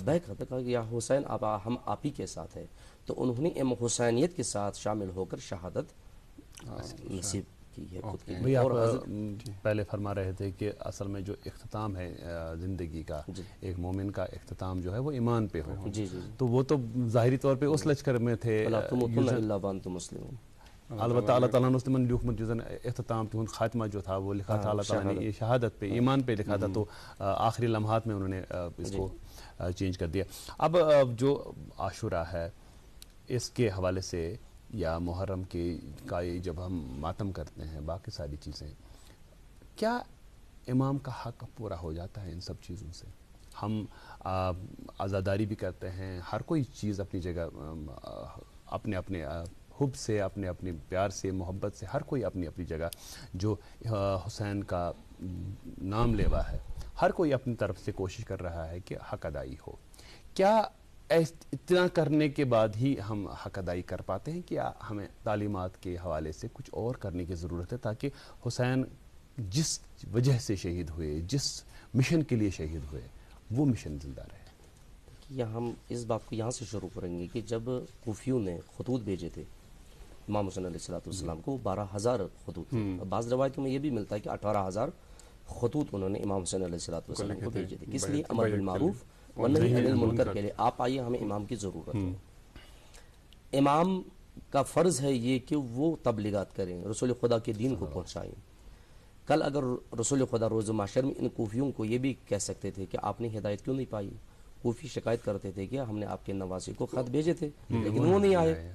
کہ یا حسین ہم آپ ہی کے ساتھ ہیں، تو انہوں نے حسینیت کے ساتھ شامل ہو کر شہادت نصیب کی ہے خود کے لیے۔ آپ پہلے فرما رہے تھے کہ اصل میں جو اختتام ہے زندگی کا، ایک مومن کا اختتام جو ہے وہ ایمان پہ ہو، تو وہ تو ظاہری طور پہ اس لشکر میں تھے، البتہ اللہ تعالیٰ نے مسلمان لیوکمت جو اختتام تھی خاتمہ جو تھا وہ لکھا تھا اللہ تعالیٰ نے شہادت پہ، ایمان پہ لکھا تھا، تو آخری لمحات میں انہوں نے اس کو چینج کر دیا۔ اب جو عاشورہ ہے اس کے حوالے سے یا محرم کا جب ہم ماتم کرتے ہیں، باقی ساری چیزیں، کیا امام کا حق پورا ہو جاتا ہے ان سب چیزوں سے؟ ہم عزاداری بھی کرتے ہیں، ہر کوئی چیز اپنی جگہ، اپنے اپنے حب سے، اپنے اپنے پیار سے، محبت سے، ہر کوئی اپنی اپنی جگہ جو حسین کا نام لیوا ہے، ہر کوئی اپنی طرف سے کوشش کر رہا ہے کہ حق ادائی ہو۔ کیا اتنا کرنے کے بعد ہی ہم حق ادائی کر پاتے ہیں کہ ہمیں تعلیمات کے حوالے سے کچھ اور کرنے کی ضرورت ہے تاکہ حسین جس وجہ سے شہید ہوئے، جس مشن کے لیے شہید ہوئے، وہ مشن زندہ رہے؟ ہم اس بات کو یہاں سے شروع کریں گے کہ جب کوفیوں نے خطوط بھیجے تھے امام حسین علیہ السلام کو، 12,000 خطوط تھے، بعض روایتوں میں یہ بھی ملتا ہے کہ 18,000 خطوط انہوں نے امام حسین علیہ السلام کو بھیجے تھے، کس لیے؟ امر بالمعروف ونہی عن المنکر کے لیے، آپ آئیے ہمیں امام کی ضرورت ہے۔ امام کا فرض ہے یہ کہ وہ تبلیغات کریں، رسول خدا کے دین کو پہنچائیں۔ کل اگر رسول خدا روز محشر میں ان کوفیوں کو یہ بھی کہہ سکتے تھے کہ آپ نے ہدایت کیوں نہیں پائی، کوفی شکایت کرتے تھے کہ ہم نے آپ کے نواسے کو خط بھیجے تھے لیکن وہ نہیں آئے۔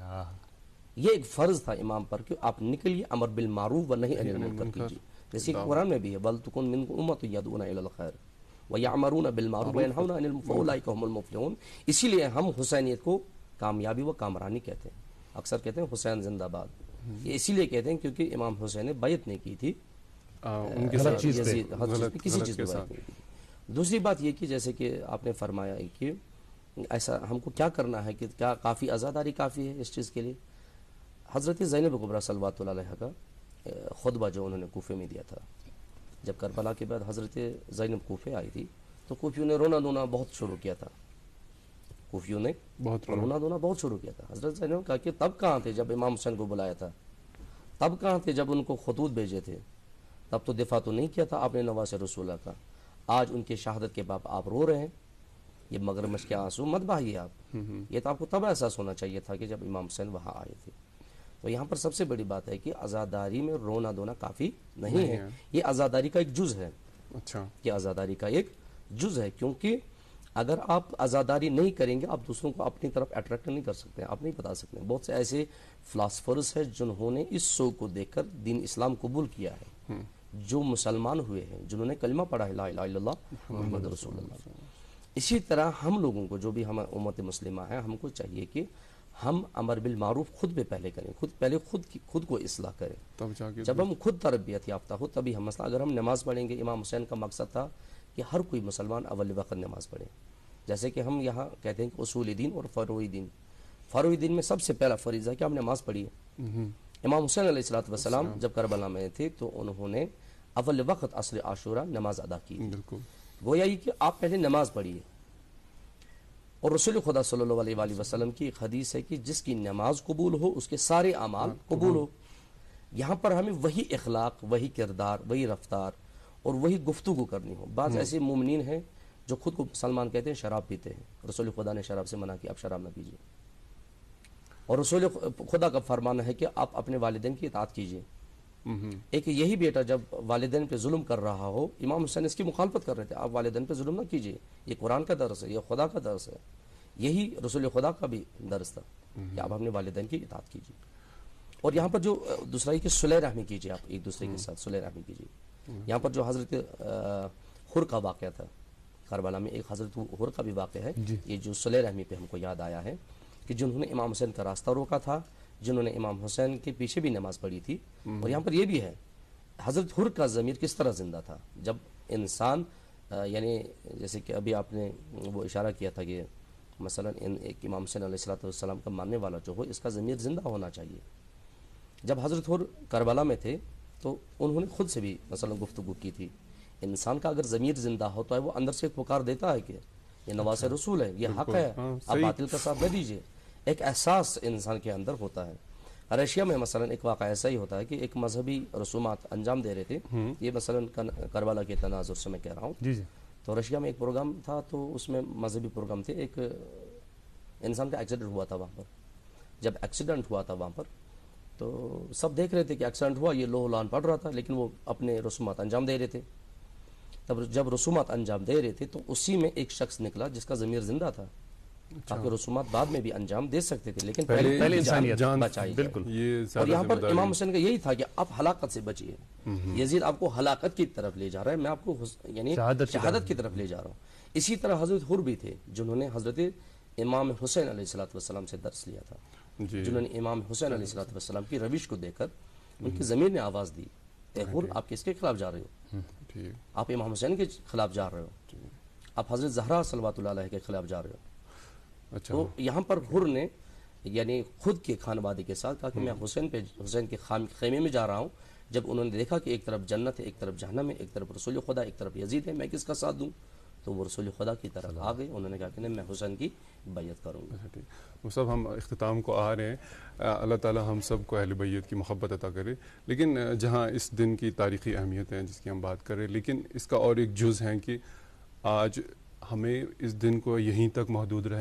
یہ ایک فرض تھا امام پر کہ آپ نکلیے، امر بالمعروف ونہی عن المنکر کیجیے، جیسے قرآن میں بھی ہے وَلْتَكُن مِنْكُمْ أُمَّةٌ يَدْعُونَ إِلَى الْخَيْرِ وَيَعْمُرُونَ بِالْمَعْرُوفِ وَيَنْهَوْنَ عَنِ الْمُنكَرِ وَأُولَٰئِكَ هُمُ الْمُفْلِحُونَ۔ اسی لیے ہم حسینیت کو کامیابی و کامرانی کہتے ہیں، اکثر کہتے ہیں حسین زندہ باد، یہ اسی لیے کہتے ہیں کیونکہ امام حسین نے بیعت نہیں کی تھی کسی چیز پہ۔ دوسری بات یہ کہ جیسے کہ آپ نے فرمایا کہ ایسا ہم کو کیا کرنا ہے، کہ کیا کافی عزاداری کافی ہے اس چیز کے لیے؟ حضرت زینب کبریٰ صلوات اللہ علیہ کا خطبہ جو انہوں نے کوفے میں دیا تھا، جب کربلا کے بعد حضرت زینب کوفے آئی تھی تو کوفیوں نے رونا دھونا بہت شروع کیا تھا، کوفیوں نے رونا دھونا بہت شروع کیا تھا۔ حضرت زینب کہا کہ تب کہاں تھے جب امام حسین کو بلایا تھا، تب کہاں تھے جب ان کو خطوط بھیجے تھے، تب تو دفاع تو نہیں کیا تھا آپ نے نواز رسولہ کا، آج ان کی شہادت کے بعد آپ رو رہے ہیں، یہ مگرمچھ کے آنسو مت بہائیے آپ، یہ تو آپ کو تب احساس ہونا چاہیے تھا کہ جب امام حسین وہاں آئے تھے۔ تو یہاں پر سب سے بڑی بات ہے کہ عزاداری میں رونا دھونا کافی نہیں ہے، یہ عزاداری کا ایک جز ہے، یہ عزاداری کا ایک جز ہے، کیونکہ اگر آپ عزاداری نہیں کریں گے آپ دوسروں کو اپنی طرف اٹریکٹ نہیں کر سکتے، آپ نہیں بتا سکتے۔ بہت سے ایسے فلاسفرز ہیں جنہوں نے اس شو کو دیکھ کر دین اسلام قبول کیا ہے، جو مسلمان ہوئے ہیں، جنہوں نے کلمہ پڑھا ہے لا الہ الا اللہ محمد رسول اللہ۔ اسی طرح ہم لوگوں کو جو بھی ہم امت مسلمہ ہیں، ہم کو چاہیے کہ ہم امر بالمعروف خود پہ پہلے کریں، خود کو اصلاح کریں، جب ہم خود تربیت یافتہ ہو تبھی ہم مسئلہ۔ اگر ہم نماز پڑھیں گے، امام حسین کا مقصد تھا کہ ہر کوئی مسلمان اول وقت نماز پڑھے، جیسے کہ ہم یہاں کہتے ہیں کہ اصول دین اور فروعی دین، فروعی دین میں سب سے پہلا فریضہ ہے کہ ہم نماز پڑھی ہے۔ امام حسین علیہ السلام جب کربلا میں تھے تو انہوں نے اول وقت عصر عاشورہ نماز ادا کی، گویا یہ کہ آپ پہلے نماز پڑھیے۔ اور رسول خدا صلی اللہ علیہ وآلہ وسلم کی ایک حدیث ہے کہ جس کی نماز قبول ہو اس کے سارے اعمال قبول ہو۔ یہاں پر ہمیں وہی اخلاق، وہی کردار، وہی رفتار اور وہی گفتگو کرنی ہو۔ بعض ایسے مومنین ہیں جو خود کو مسلمان کہتے ہیں، شراب پیتے ہیں، رسول خدا نے شراب سے منع کیا، آپ شراب نہ پیجیے۔ اور رسول خدا کا فرمان ہے کہ آپ اپنے والدین کی اطاعت کیجیے، ایک یہی بیٹا جب والدین پہ ظلم کر رہا ہو، امام حسین اس کی مخالفت کر رہے تھے، آپ والدین پہ ظلم نہ کیجیے، یہ قرآن کا درس ہے، یہ خدا کا درس ہے، یہی رسول خدا کا بھی درس تھا کہ آپ اپنے والدین کی اطاعت کیجیے۔ اور یہاں پر جو دوسرا یہ کہ صلح رحمی کیجیے، آپ ایک دوسرے کے ساتھ صلح رحمی کیجیے۔ یہاں پر جو حضرت حر کا واقعہ تھا کربلا میں، ایک حضرت حر کا بھی واقعہ ہے، یہ جو صلح رحمی پہ ہم کو یاد آیا ہے کہ جنہوں نے امام حسین کا راستہ روکا تھا، جنہوں نے امام حسین کے پیچھے بھی نماز پڑھی تھی۔ اور یہاں پر یہ بھی ہے حضرت حر کا ضمیر کس طرح زندہ تھا، جب انسان یعنی جیسے کہ ابھی آپ نے وہ اشارہ کیا تھا کہ مثلا ایک امام حسین علیہ السلام کا ماننے والا جو ہو، اس کا ضمیر زندہ ہونا چاہیے۔ جب حضرت حر کربلا میں تھے تو انہوں نے خود سے بھی مثلا گفتگو کی تھی، انسان کا اگر ضمیر زندہ ہوتا ہے وہ اندر سے ایک پکار دیتا ہے کہ یہ نواز رسول ہے، یہ حق ہے، آپ باطل کا ساتھ نہ دیجیے، ایک احساس انسان کے اندر ہوتا ہے۔ رشیا میں مثلا ایک واقعہ ایسا ہی ہوتا ہے کہ ایک مذہبی رسومات انجام دے رہے تھے، یہ مثلا کربلا کے تناظر سے میں کہہ رہا ہوں، تو رشیا میں ایک پروگرام تھا، تو اس میں مذہبی پروگرام تھے، ایک انسان کا ایکسیڈنٹ ہوا تھا وہاں پر۔ جب ایکسیڈنٹ ہوا تھا وہاں پر تو سب دیکھ رہے تھے کہ ایکسیڈنٹ ہوا، یہ لوہ لان پڑ رہا تھا، لیکن وہ اپنے رسومات انجام دے رہے تھے۔ تب جب رسومات انجام دے رہے تھے تو اسی میں ایک شخص نکلا جس کا ضمیر زندہ تھا، تاکہ رسومات بعد میں بھی انجام دے سکتے تھے، لیکن پہلے جان بچائی جائے۔ اور یہاں پر امام حسین کا یہی تھا کہ آپ ہلاکت سے بچیے، یزید آپ کو ہلاکت کی طرف لے جا رہا ہے، میں آپ کو یعنی شہادت کی طرف لے جا رہا ہوں۔ اسی طرح حضرت حر بھی تھے جنہوں نے حضرت امام حسین علیہ السلام سے درس لیا تھا، جنہوں نے امام حسین علیہ السلام کی روش کو دیکھ کر ان کی ضمیر نے آواز دی، اے حر آپ کس کے خلاف جا رہے ہو؟ آپ امام حسین کے خلاف جا رہے ہو، آپ حضرت زہرا صلوات اللہ علیہ کے خلاف جا رہے ہو۔ تو یہاں پر حر نے یعنی خود کے خانوادے کے ساتھ کہا کہ میں حسین کے خیمے میں جا رہا ہوں۔ جب انہوں نے دیکھا کہ ایک طرف جنت ہے، ایک طرف جہنم ہے، ایک طرف رسول خدا، ایک طرف یزید ہے، میں کس کا ساتھ دوں؟ تو وہ رسول خدا کی طرف آ گئے، انہوں نے کہا کہ نہیں میں حسین کی بیعت کروں گا۔ وہ سب ہم اختتام کو آ رہے ہیں، اللہ تعالی ہم سب کو اہل بیت کی محبت عطا کرے۔ لیکن جہاں اس دن کی تاریخی اہمیت ہے جس کی ہم بات کر رہے ہیں، لیکن اس کا اور ایک جز ہے کہ آج ہمیں اس دن کو یہیں تک محدود رہنا